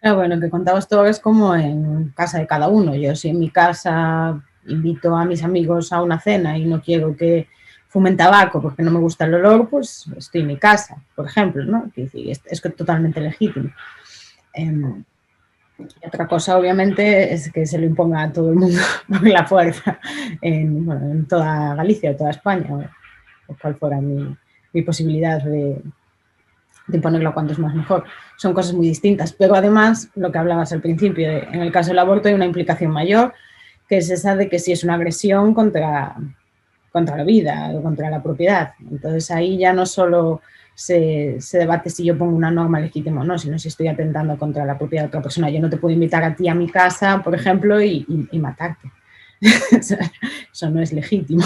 [SPEAKER 1] Pero bueno, que contabas todo es como en casa de cada uno. Yo si en mi casa invito a mis amigos a una cena y no quiero que fumen tabaco porque no me gusta el olor, pues estoy en mi casa, por ejemplo, ¿no? Es totalmente legítimo. Y otra cosa, obviamente, es que se lo imponga a todo el mundo por la fuerza en toda Galicia o toda España, o cual fuera mi posibilidad de ponerlo cuanto es más mejor. Son cosas muy distintas, pero además, lo que hablabas al principio, en el caso del aborto hay una implicación mayor, que es esa de que si es una agresión contra la vida o contra la propiedad. Entonces ahí ya no solo se debate si yo pongo una norma legítima o no, sino si estoy atentando contra la propiedad de otra persona. Yo no te puedo invitar a ti a mi casa, por ejemplo, y matarte. Eso no es legítimo,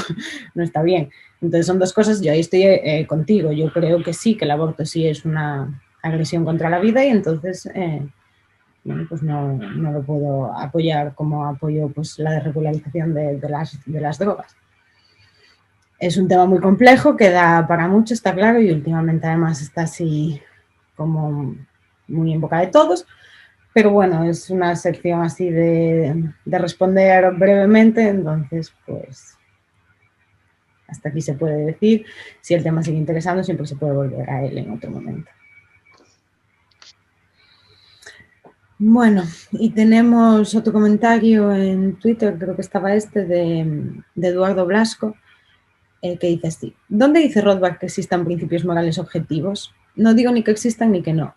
[SPEAKER 1] no está bien. Entonces son dos cosas, yo ahí estoy contigo. Yo creo que sí, que el aborto sí es una agresión contra la vida y entonces bueno, pues no lo puedo apoyar como apoyo pues, la desregularización de las drogas. Es un tema muy complejo, que da para mucho, está claro, y últimamente además está así como muy en boca de todos. Pero bueno, es una sección así de responder brevemente, entonces pues hasta aquí se puede decir. Si el tema sigue interesando, siempre se puede volver a él en otro momento. Bueno, y tenemos otro comentario en Twitter, creo que estaba de Eduardo Blasco, que dice así: ¿dónde dice Rothbard que existan principios morales objetivos? No digo ni que existan ni que no,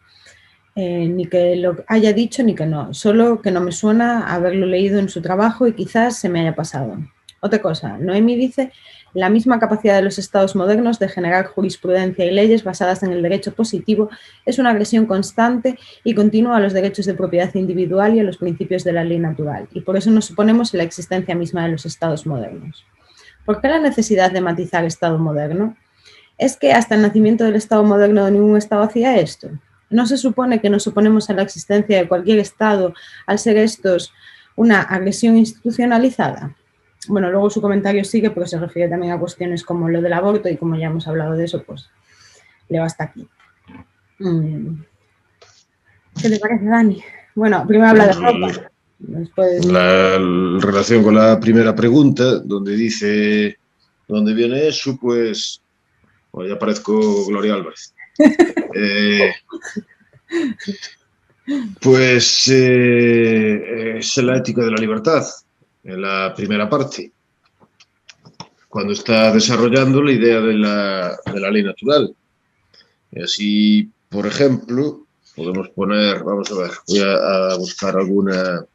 [SPEAKER 1] ni que lo haya dicho ni que no, solo que no me suena haberlo leído en su trabajo y quizás se me haya pasado. Otra cosa, Noemi dice: la misma capacidad de los estados modernos de generar jurisprudencia y leyes basadas en el derecho positivo es una agresión constante y continua a los derechos de propiedad individual y a los principios de la ley natural, y por eso nos suponemos en la existencia misma de los estados modernos. ¿Por qué la necesidad de matizar Estado moderno? ¿Es que hasta el nacimiento del Estado moderno ningún Estado hacía esto? ¿No se supone que nos oponemos a la existencia de cualquier Estado al ser estos una agresión institucionalizada? Bueno, luego su comentario sigue, pero se refiere también a cuestiones como lo del aborto y como ya hemos hablado de eso, pues leo hasta aquí. ¿Qué te parece, Dani? Bueno, primero habla de Rothbard. Después...
[SPEAKER 2] La relación con la primera pregunta, donde dice dónde viene eso, pues bueno, ya parezco Gloria Álvarez. Pues es la ética de la libertad, en la primera parte, cuando está desarrollando la idea de la ley natural. Y así, por ejemplo, podemos poner, vamos a ver, voy a buscar alguna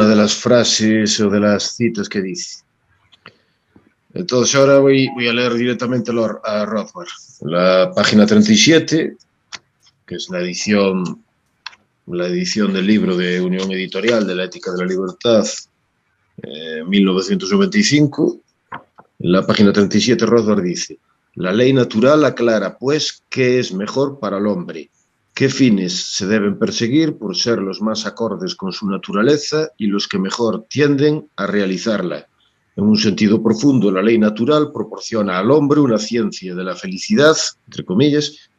[SPEAKER 2] de las frases o de las citas que dice. Entonces ahora voy a leer directamente a Rothbard. La página 37, que es la edición del libro de Unión Editorial de la Ética de la Libertad, 1995. En la página 37 Rothbard dice: la ley natural aclara, pues, qué es mejor para el hombre, qué fines se deben perseguir por ser los más acordes con su naturaleza y los que mejor tienden a realizarla. En un sentido profundo, la ley natural proporciona al hombre una ciencia de la felicidad, entre comillas,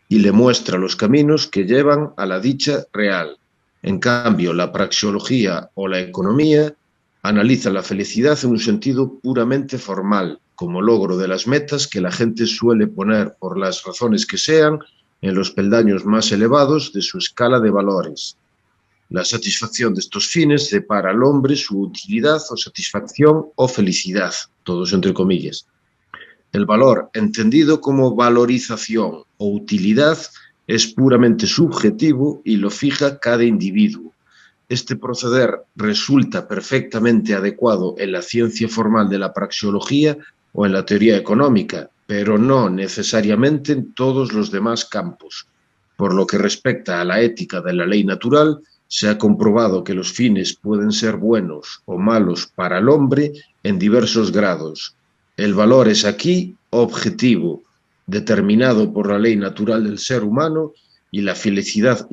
[SPEAKER 2] y le muestra los caminos que llevan a la dicha real. En cambio, la praxeología o la economía analiza la felicidad en un sentido puramente formal, como logro de las metas que la gente suele poner, por las razones que sean, en los peldaños más elevados de su escala de valores. La satisfacción de estos fines depara al hombre su utilidad o satisfacción o felicidad, todos entre comillas. El valor, entendido como valorización o utilidad, es puramente subjetivo y lo fija cada individuo. Este proceder resulta perfectamente adecuado en la ciencia formal de la praxeología o en la teoría económica, pero no necesariamente en todos los demás campos. Por lo que respecta a la ética de la ley natural, se ha comprobado que los fines pueden ser buenos o malos para el hombre en diversos grados. El valor es aquí objetivo, determinado por la ley natural del ser humano, y la felicidad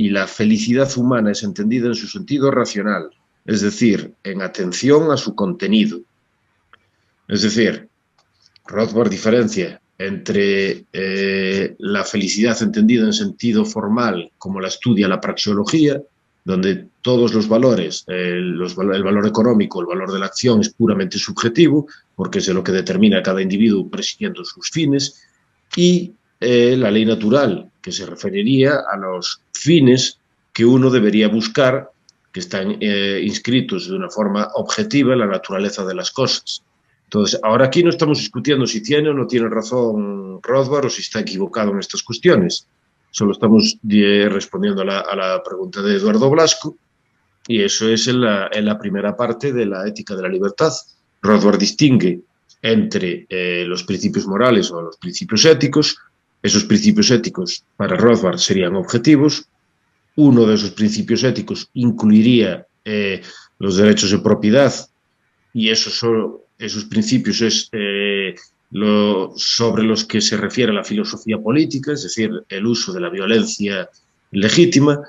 [SPEAKER 2] humana es entendida en su sentido racional, es decir, en atención a su contenido. Es decir, Rothbard diferencia entre la felicidad entendida en sentido formal, como la estudia la praxeología, donde todos los valores, el valor económico, el valor de la acción es puramente subjetivo, porque es de lo que determina a cada individuo persiguiendo sus fines, y la ley natural, que se referiría a los fines que uno debería buscar, que están inscritos de una forma objetiva en la naturaleza de las cosas. Entonces, ahora aquí no estamos discutiendo si tiene o no tiene razón Rothbard o si está equivocado en estas cuestiones. Solo estamos respondiendo a la pregunta de Eduardo Blasco, Y eso es en la primera parte de la ética de la libertad. Rothbard distingue entre los principios morales o los principios éticos. Esos principios éticos para Rothbard serían objetivos. Uno de esos principios éticos incluiría los derechos de propiedad y esos principios es sobre los que se refiere la filosofía política, es decir, el uso de la violencia legítima,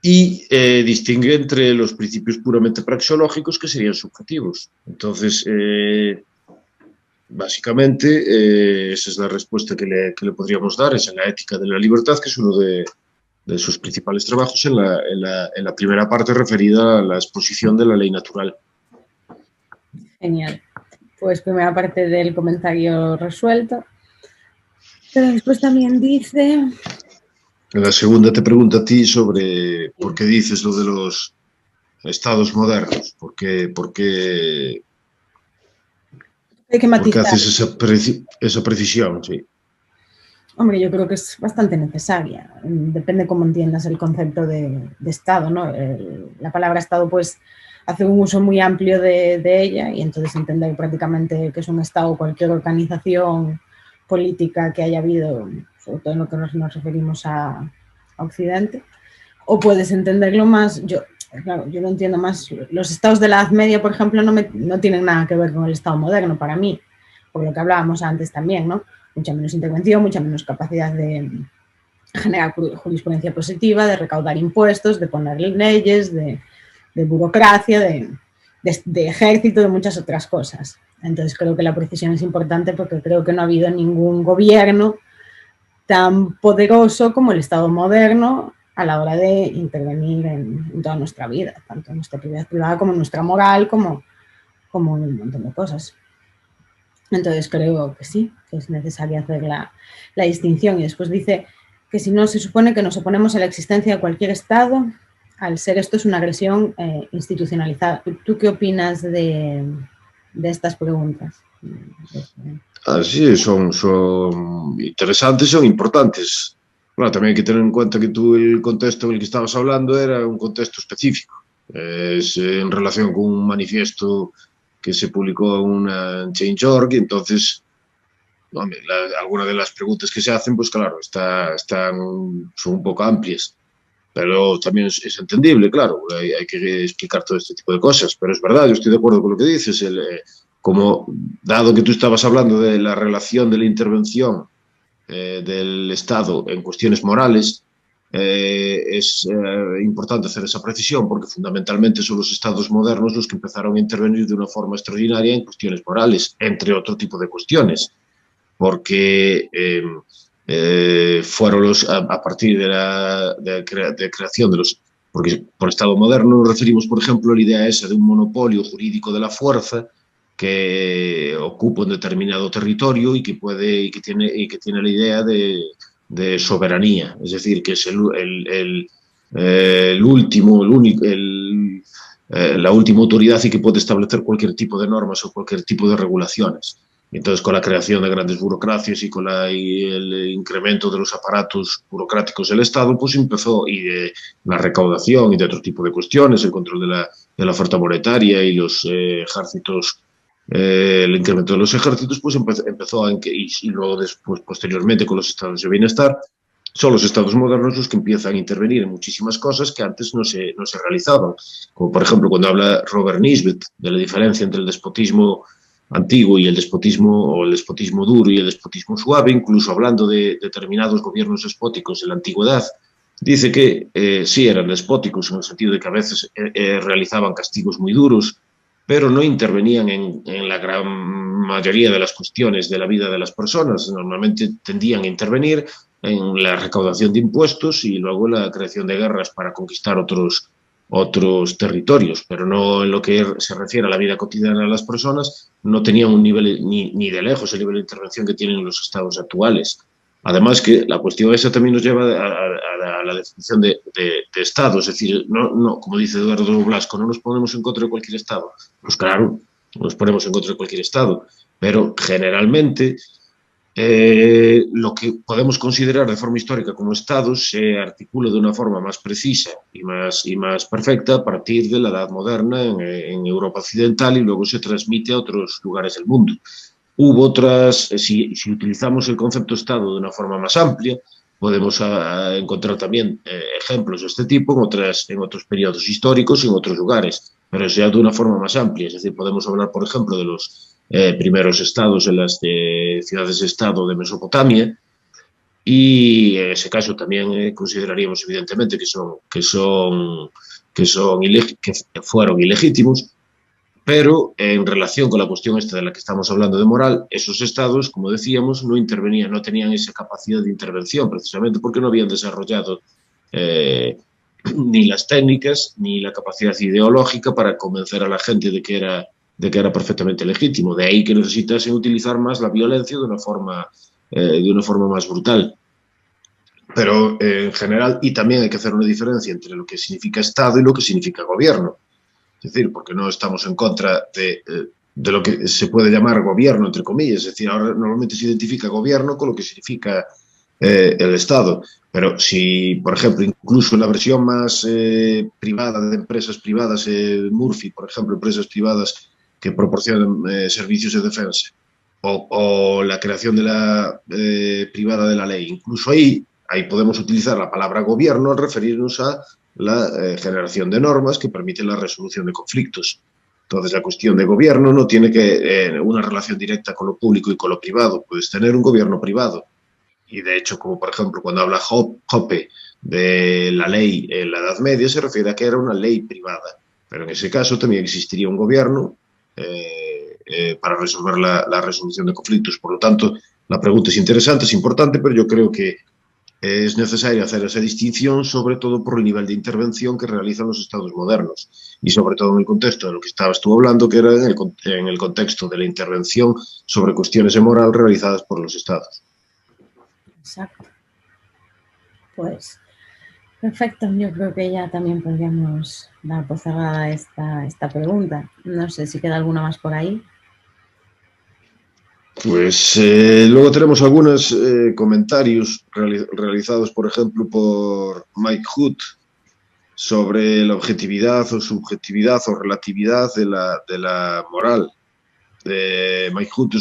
[SPEAKER 2] y distingue entre los principios puramente praxeológicos que serían subjetivos. Entonces, básicamente, esa es la respuesta que le podríamos dar, es en la ética de la libertad, que es uno de sus principales trabajos en la primera parte referida a la exposición de la ley natural.
[SPEAKER 1] Genial. Pues primera parte del comentario resuelto. Pero después también dice...
[SPEAKER 2] En la segunda te pregunta a ti sobre por qué dices lo de los estados modernos, por qué
[SPEAKER 1] hay que matizar.
[SPEAKER 2] Haces esa precisión, sí.
[SPEAKER 1] Hombre, yo creo que es bastante necesaria. Depende cómo entiendas el concepto de Estado, ¿no? La palabra Estado, pues, hace un uso muy amplio de ella y entonces entender prácticamente que es un Estado cualquier organización política que haya habido, sobre todo en lo que nos referimos a Occidente, o puedes entenderlo más, claro, yo lo entiendo más, los estados de la Edad Media, por ejemplo, no tienen nada que ver con el Estado moderno para mí, por lo que hablábamos antes también, ¿no? Mucha menos intervención, mucha menos capacidad de generar jurisprudencia positiva, de recaudar impuestos, de poner leyes, de burocracia, de ejército, de muchas otras cosas. Entonces creo que la precisión es importante porque creo que no ha habido ningún gobierno tan poderoso como el Estado moderno a la hora de intervenir en toda nuestra vida, tanto en nuestra actividad privada como en nuestra moral, como en un montón de cosas. Entonces creo que sí, que es necesario hacer la distinción. Y después dice que si no se supone que nos oponemos a la existencia de cualquier Estado, al ser esto es una agresión institucionalizada. ¿Tú qué opinas de estas preguntas?
[SPEAKER 2] Sí, son interesantes, son importantes. Bueno, también hay que tener en cuenta que tú el contexto en el que estabas hablando era un contexto específico. Es en relación con un manifiesto que se publicó en Change.org, y entonces algunas de las preguntas que se hacen, pues claro, son un poco amplias, pero también es entendible, claro, hay que explicar todo este tipo de cosas, pero es verdad, yo estoy de acuerdo con lo que dices, como dado que tú estabas hablando de la relación de la intervención del Estado en cuestiones morales, es importante hacer esa precisión porque fundamentalmente son los estados modernos los que empezaron a intervenir de una forma extraordinaria en cuestiones morales, entre otro tipo de cuestiones, porque fueron a partir de creación de los... Porque por Estado moderno nos referimos, por ejemplo, a la idea esa de un monopolio jurídico de la fuerza que ocupa un determinado territorio y que tiene la idea de soberanía, es decir, que es la última autoridad y que puede establecer cualquier tipo de normas o cualquier tipo de regulaciones. Entonces, con la creación de grandes burocracias y con el incremento de los aparatos burocráticos del Estado, pues empezó, y de la recaudación y de otro tipo de cuestiones, el control de la oferta monetaria y los ejércitos, el incremento de los ejércitos, pues empezó y luego después, posteriormente, con los estados de bienestar, son los estados modernos los que empiezan a intervenir en muchísimas cosas que antes no se realizaban. Como, por ejemplo, cuando habla Robert Nisbet de la diferencia entre el despotismo antiguo y el despotismo duro y el despotismo suave, incluso hablando de determinados gobiernos despóticos en la antigüedad, dice que sí eran despóticos en el sentido de que a veces realizaban castigos muy duros, pero no intervenían en la gran mayoría de las cuestiones de la vida de las personas. Normalmente tendían a intervenir en la recaudación de impuestos y luego la creación de guerras para conquistar otros territorios, pero no en lo que se refiere a la vida cotidiana de las personas, no tenían un nivel ni de lejos el nivel de intervención que tienen los estados actuales. Además que la cuestión esa también nos lleva a la definición de Estado, es decir, no, como dice Eduardo Blasco, no nos ponemos en contra de cualquier Estado. Pues claro, nos ponemos en contra de cualquier Estado, pero generalmente Lo que podemos considerar de forma histórica como Estado se articula de una forma más precisa y más perfecta a partir de la Edad Moderna en Europa Occidental y luego se transmite a otros lugares del mundo. Hubo otras, si utilizamos el concepto Estado de una forma más amplia, podemos encontrar también ejemplos de este tipo en otros periodos históricos y en otros lugares, pero ya de una forma más amplia. Es decir, podemos hablar, por ejemplo, de los primeros estados en las ciudades-estado de Mesopotamia, y en ese caso también consideraríamos evidentemente que fueron ilegítimos, pero en relación con la cuestión esta de la que estamos hablando de moral, esos estados, como decíamos, no intervenían, no tenían esa capacidad de intervención, precisamente porque no habían desarrollado eh, ni las técnicas ni la capacidad ideológica para convencer a la gente de que era perfectamente legítimo. De ahí que necesitasen utilizar más la violencia de una forma más brutal. Pero en general, y también hay que hacer una diferencia entre lo que significa Estado y lo que significa gobierno. Es decir, porque no estamos en contra de lo que se puede llamar gobierno, entre comillas. Es decir, ahora normalmente se identifica gobierno con lo que significa el Estado. Pero si, por ejemplo, incluso en la versión más privada de empresas privadas, Murphy, por ejemplo, empresas privadas que proporcionan servicios de defensa, o la creación de la privada de la ley, incluso ahí podemos utilizar la palabra gobierno al referirnos a la generación de normas que permiten la resolución de conflictos. Entonces, la cuestión de gobierno no tiene que una relación directa con lo público y con lo privado. Puedes tener un gobierno privado. Y de hecho, como por ejemplo, cuando habla Hoppe de la ley en la Edad Media, se refiere a que era una ley privada. Pero en ese caso también existiría un gobierno para resolver la resolución de conflictos. Por lo tanto, la pregunta es interesante, es importante, pero yo creo que es necesario hacer esa distinción, sobre todo por el nivel de intervención que realizan los estados modernos y sobre todo en el contexto de lo que estabas tú hablando, que era en el contexto de la intervención sobre cuestiones de moral realizadas por los estados.
[SPEAKER 1] Exacto. Pues perfecto, yo creo que ya también podríamos dar por cerrada esta pregunta. No sé si queda alguna más por ahí.
[SPEAKER 2] Pues luego tenemos algunos comentarios realizados, por ejemplo, por Mike Hood sobre la objetividad o subjetividad o relatividad de la moral. Mike Hood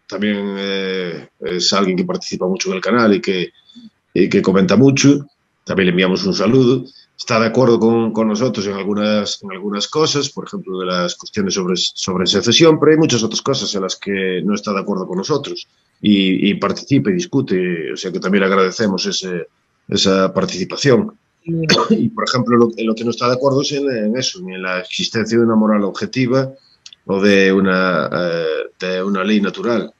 [SPEAKER 2] también es alguien que participa mucho en el canal y que comenta mucho. También le enviamos un saludo. Está de acuerdo con nosotros en algunas cosas, por ejemplo, de las cuestiones sobre secesión, pero hay muchas otras cosas en las que no está de acuerdo con nosotros y participa y discute, o sea que también agradecemos esa participación. Y, por ejemplo, en lo que no está de acuerdo es en eso, en la existencia de una moral objetiva o de una ley natural.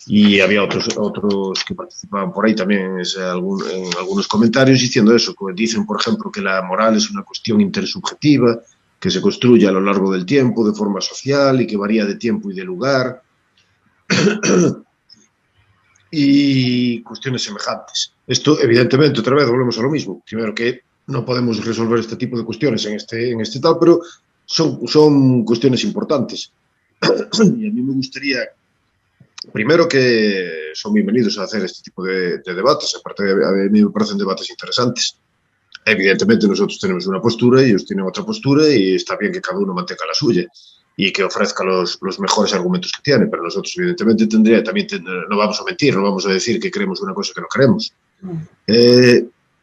[SPEAKER 2] Y había otros que participaban por ahí también en algunos comentarios diciendo eso, que dicen, por ejemplo, que la moral es una cuestión intersubjetiva, que se construye a lo largo del tiempo de forma social y que varía de tiempo y de lugar, y cuestiones semejantes. Esto, evidentemente, otra vez volvemos a lo mismo. Primero, que no podemos resolver este tipo de cuestiones en este tal, pero son cuestiones importantes. Y a mí me gustaría, primero, que son bienvenidos a hacer este tipo de debates. Aparte, a mí me parecen debates interesantes. Evidentemente, nosotros tenemos una postura y ellos tienen otra postura y está bien que cada uno mantenga la suya y que ofrezca los mejores argumentos que tiene, pero nosotros evidentemente no vamos a mentir, no vamos a decir que creemos una cosa que no creemos.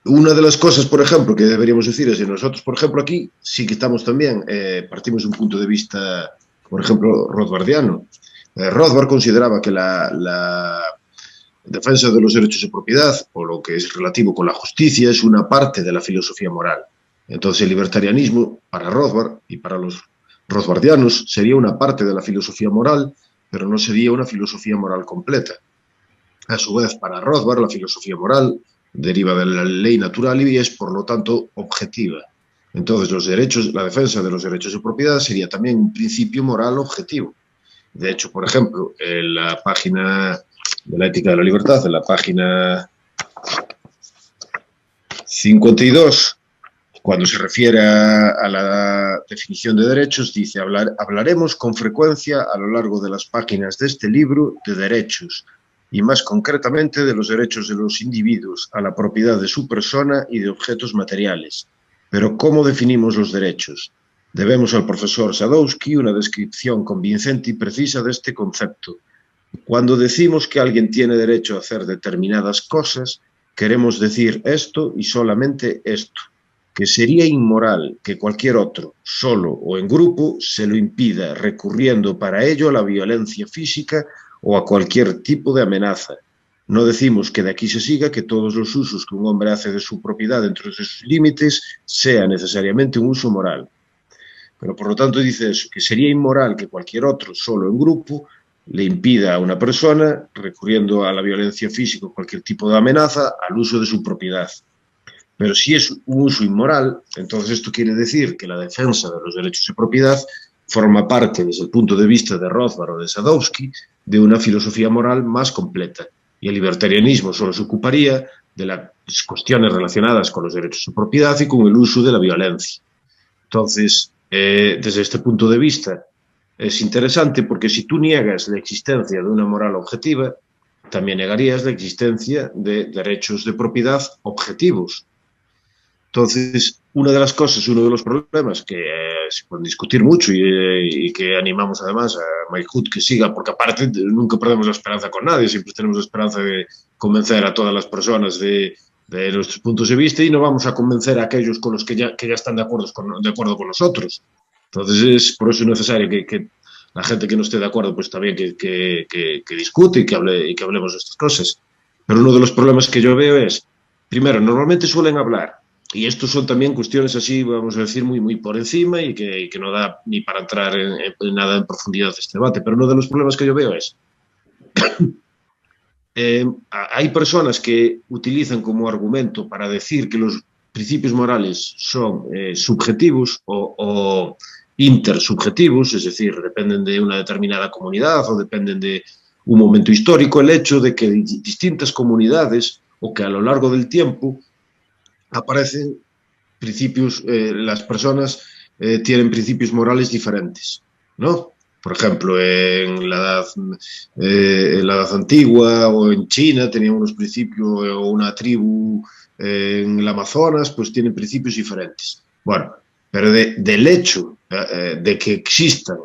[SPEAKER 2] Una de las cosas, por ejemplo, que deberíamos decir es que nosotros, por ejemplo, aquí sí que estamos también, partimos de un punto de vista, por ejemplo, rothbardiano. Rothbard consideraba que la defensa de los derechos de propiedad, o lo que es relativo con la justicia, es una parte de la filosofía moral. Entonces, el libertarianismo, para Rothbard y para los rothbardianos, sería una parte de la filosofía moral, pero no sería una filosofía moral completa. A su vez, para Rothbard, la filosofía moral deriva de la ley natural y es, por lo tanto, objetiva. Entonces, la defensa de los derechos de propiedad sería también un principio moral objetivo. De hecho, por ejemplo, en la página de la ética de la libertad, en la página 52, cuando se refiere a la definición de derechos, dice: hablaremos con frecuencia a lo largo de las páginas de este libro de derechos, y más concretamente de los derechos de los individuos a la propiedad de su persona y de objetos materiales. Pero ¿cómo definimos los derechos? Debemos al profesor Sadowski una descripción convincente y precisa de este concepto. Cuando decimos que alguien tiene derecho a hacer determinadas cosas, queremos decir esto y solamente esto, que sería inmoral que cualquier otro, solo o en grupo, se lo impida, recurriendo para ello a la violencia física o a cualquier tipo de amenaza. No decimos que de aquí se siga que todos los usos que un hombre hace de su propiedad dentro de sus límites sea necesariamente un uso moral. Pero por lo tanto dice eso, que sería inmoral que cualquier otro, solo en grupo, le impida a una persona, recurriendo a la violencia física o cualquier tipo de amenaza, al uso de su propiedad. Pero si es un uso inmoral, entonces esto quiere decir que la defensa de los derechos de propiedad forma parte, desde el punto de vista de Rothbard o de Sadowski, de una filosofía moral más completa. Y el libertarianismo solo se ocuparía de las cuestiones relacionadas con los derechos de propiedad y con el uso de la violencia. Entonces, desde este punto de vista, es interesante porque si tú niegas la existencia de una moral objetiva, también negarías la existencia de derechos de propiedad objetivos. Entonces, una de las cosas, uno de los problemas que se pueden discutir mucho y que animamos además a Mike Hood que siga, porque aparte nunca perdemos la esperanza con nadie, siempre tenemos la esperanza de convencer a todas las personas de nuestros puntos de vista y no vamos a convencer a aquellos con los que ya están de acuerdo con nosotros. Entonces, por eso es necesario que la gente que no esté de acuerdo, pues también que discute y que hablemos de estas cosas. Pero uno de los problemas que yo veo es, primero, normalmente suelen hablar, y estos son también cuestiones así, vamos a decir, muy por encima y que no da ni para entrar en nada en profundidad de este debate, pero uno de los problemas que yo veo es, hay personas que utilizan como argumento para decir que los principios morales son subjetivos o intersubjetivos, es decir, dependen de una determinada comunidad o dependen de un momento histórico, el hecho de que distintas comunidades o que a lo largo del tiempo aparecen principios, las personas tienen principios morales diferentes, ¿no? Por ejemplo, en la edad antigua o en China tenían unos principios, o una tribu en el Amazonas, pues tienen principios diferentes. Bueno, pero del hecho de que existan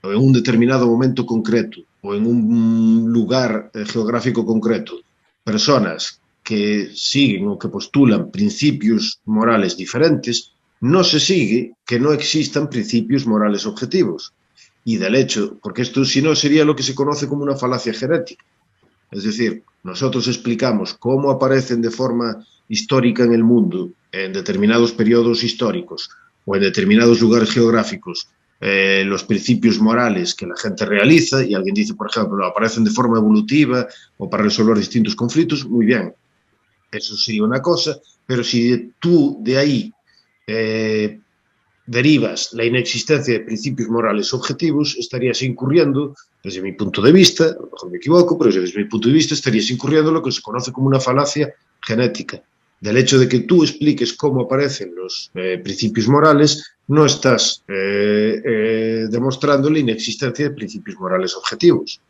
[SPEAKER 2] en un determinado momento concreto o en un lugar geográfico concreto personas que siguen o que postulan principios morales diferentes, no se sigue que no existan principios morales objetivos. Y del hecho, porque esto si no sería lo que se conoce como una falacia genética. Es decir, nosotros explicamos cómo aparecen de forma histórica en el mundo, en determinados periodos históricos o en determinados lugares geográficos, los principios morales que la gente realiza, y alguien dice, por ejemplo, aparecen de forma evolutiva o para resolver distintos conflictos, muy bien, eso sería una cosa, pero si tú de ahí derivas la inexistencia de principios morales objetivos, estarías incurriendo, desde mi punto de vista, a lo mejor me equivoco, pero desde mi punto de vista estarías incurriendo en lo que se conoce como una falacia genética. Del hecho de que tú expliques cómo aparecen los principios morales, no estás demostrando la inexistencia de principios morales objetivos.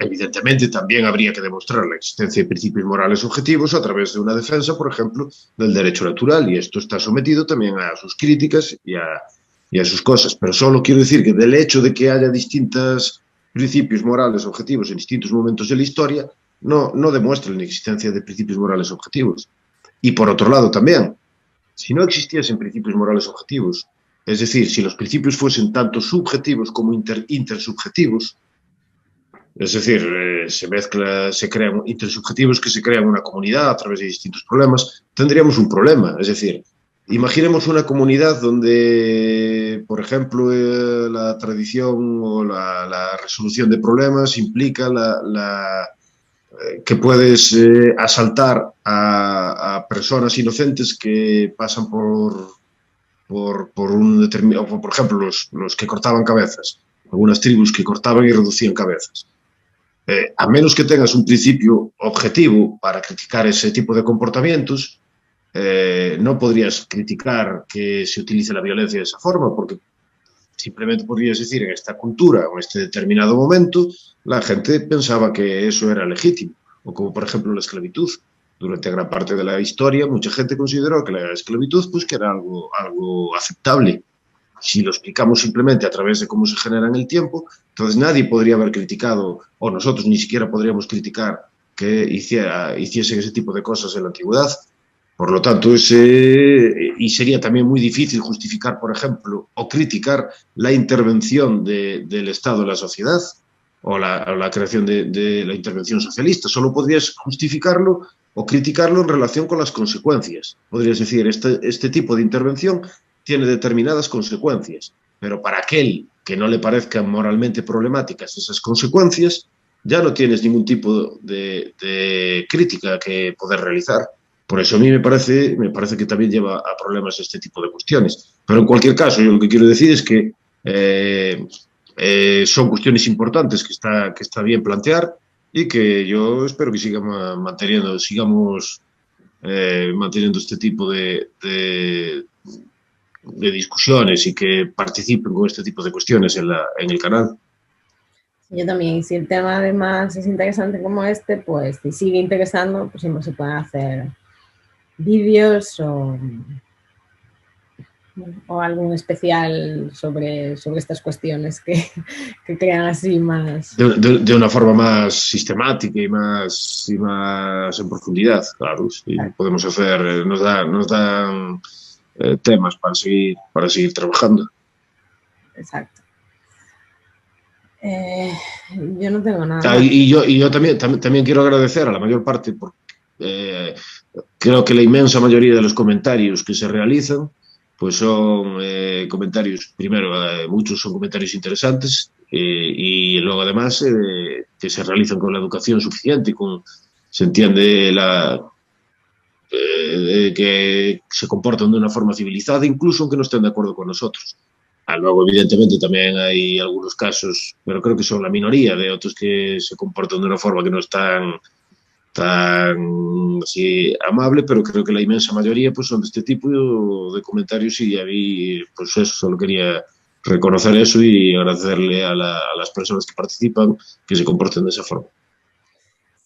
[SPEAKER 2] Evidentemente, también habría que demostrar la existencia de principios morales objetivos a través de una defensa, por ejemplo, del derecho natural, y esto está sometido también a sus críticas y a sus cosas. Pero solo quiero decir que del hecho de que haya distintos principios morales objetivos en distintos momentos de la historia, no demuestra la inexistencia de principios morales objetivos. Y por otro lado también, si no existiesen principios morales objetivos, es decir, si los principios fuesen tanto subjetivos como intersubjetivos, es decir, se crean intersubjetivos que se crean una comunidad a través de distintos problemas, tendríamos un problema. Es decir, imaginemos una comunidad donde, por ejemplo, la tradición o la resolución de problemas implica que puedes asaltar a personas inocentes que pasan por un determinado, por ejemplo, los que cortaban cabezas, algunas tribus que cortaban y reducían cabezas. A menos que tengas un principio objetivo para criticar ese tipo de comportamientos, no podrías criticar que se utilice la violencia de esa forma, porque simplemente podrías decir en esta cultura o en este determinado momento la gente pensaba que eso era legítimo. o como por ejemplo la esclavitud. Durante gran parte de la historia, mucha gente consideró que la esclavitud pues, que era algo aceptable. Si lo explicamos simplemente a través de cómo se genera en el tiempo, entonces nadie podría haber criticado, o nosotros ni siquiera podríamos criticar que hiciesen ese tipo de cosas en la antigüedad. Por lo tanto, y sería también muy difícil justificar, por ejemplo, o criticar la intervención del Estado en la sociedad o la creación de la intervención socialista. Solo podrías justificarlo o criticarlo en relación con las consecuencias. Podrías decir, este tipo de intervención tiene determinadas consecuencias, pero para aquel que no le parezcan moralmente problemáticas esas consecuencias, ya no tienes ningún tipo de crítica que poder realizar. Por eso a mí me parece que también lleva a problemas este tipo de cuestiones. Pero en cualquier caso, yo lo que quiero decir es que son cuestiones importantes que está bien plantear y que yo espero que sigamos manteniendo este tipo de discusiones y que participen con este tipo de cuestiones en el canal.
[SPEAKER 1] Yo también, si el tema además es interesante como este, pues si sigue interesando, pues siempre se pueden hacer vídeos o algún especial sobre estas cuestiones que crean así más...
[SPEAKER 2] De una forma más sistemática y más en profundidad, claro. Sí. Claro. Podemos hacer, nos dan temas para seguir trabajando.
[SPEAKER 1] Exacto. Yo no tengo nada más.
[SPEAKER 2] Y yo también quiero agradecer a la mayor parte, porque creo que la inmensa mayoría de los comentarios que se realizan pues son comentarios, primero, muchos son comentarios interesantes y luego además que se realizan con la educación suficiente, se entiende que se comportan de una forma civilizada, incluso aunque no estén de acuerdo con nosotros. Luego, evidentemente, también hay algunos casos, pero creo que son la minoría de otros que se comportan de una forma que no es tan así amable, pero creo que la inmensa mayoría pues son de este tipo de comentarios y a mí, pues eso, solo quería reconocer eso y agradecerle a las personas que participan que se comporten de esa forma.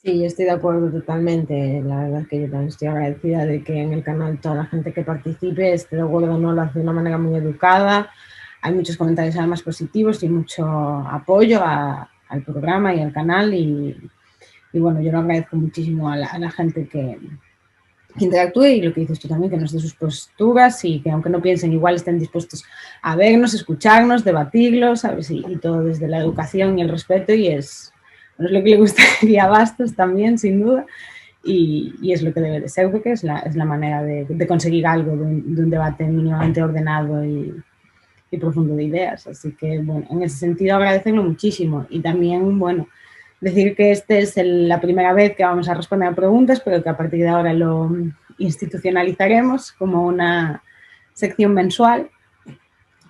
[SPEAKER 1] Sí, yo estoy de acuerdo totalmente. La verdad es que yo también estoy agradecida de que en el canal toda la gente que participe esté de acuerdo, no lo hace de una manera muy educada. Hay muchos comentarios además positivos y mucho apoyo al programa y al canal y bueno, yo lo agradezco muchísimo a la gente que interactúe y lo que dices tú también, que nos dé sus posturas y que aunque no piensen igual estén dispuestos a vernos, escucharnos, debatirlos, ¿sabes? Y todo desde la educación y el respeto y es lo que le gustaría a Bastos también, sin duda, y es lo que debe de ser, porque es la manera de conseguir algo de un debate mínimamente ordenado y profundo de ideas. Así que, bueno, en ese sentido agradecerlo muchísimo y también, bueno, decir que esta es la primera vez que vamos a responder a preguntas, pero que a partir de ahora lo institucionalizaremos como una sección mensual.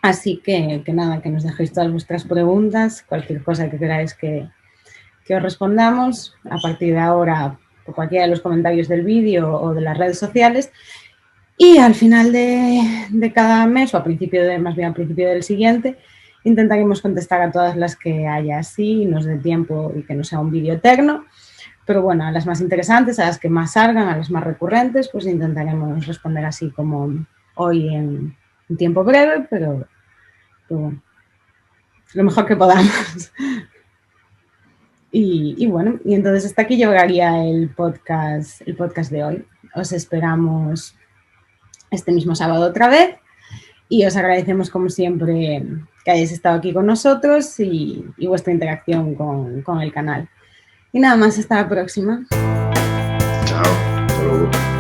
[SPEAKER 1] Así que nada, que nos dejéis todas vuestras preguntas, cualquier cosa que queráis que os respondamos a partir de ahora por cualquiera de los comentarios del vídeo o de las redes sociales. Y al final de cada mes, o más bien al principio del siguiente, intentaremos contestar a todas las que haya así, nos dé tiempo y que no sea un vídeo eterno. Pero bueno, a las más interesantes, a las que más salgan, a las más recurrentes, pues intentaremos responder así como hoy en un tiempo breve, pero bueno, lo mejor que podamos. Y bueno, y entonces hasta aquí llegaría el podcast de hoy. Os esperamos este mismo sábado otra vez y os agradecemos como siempre que hayáis estado aquí con nosotros y vuestra interacción con el canal. Y nada más, hasta la próxima.
[SPEAKER 2] Chao, hasta luego.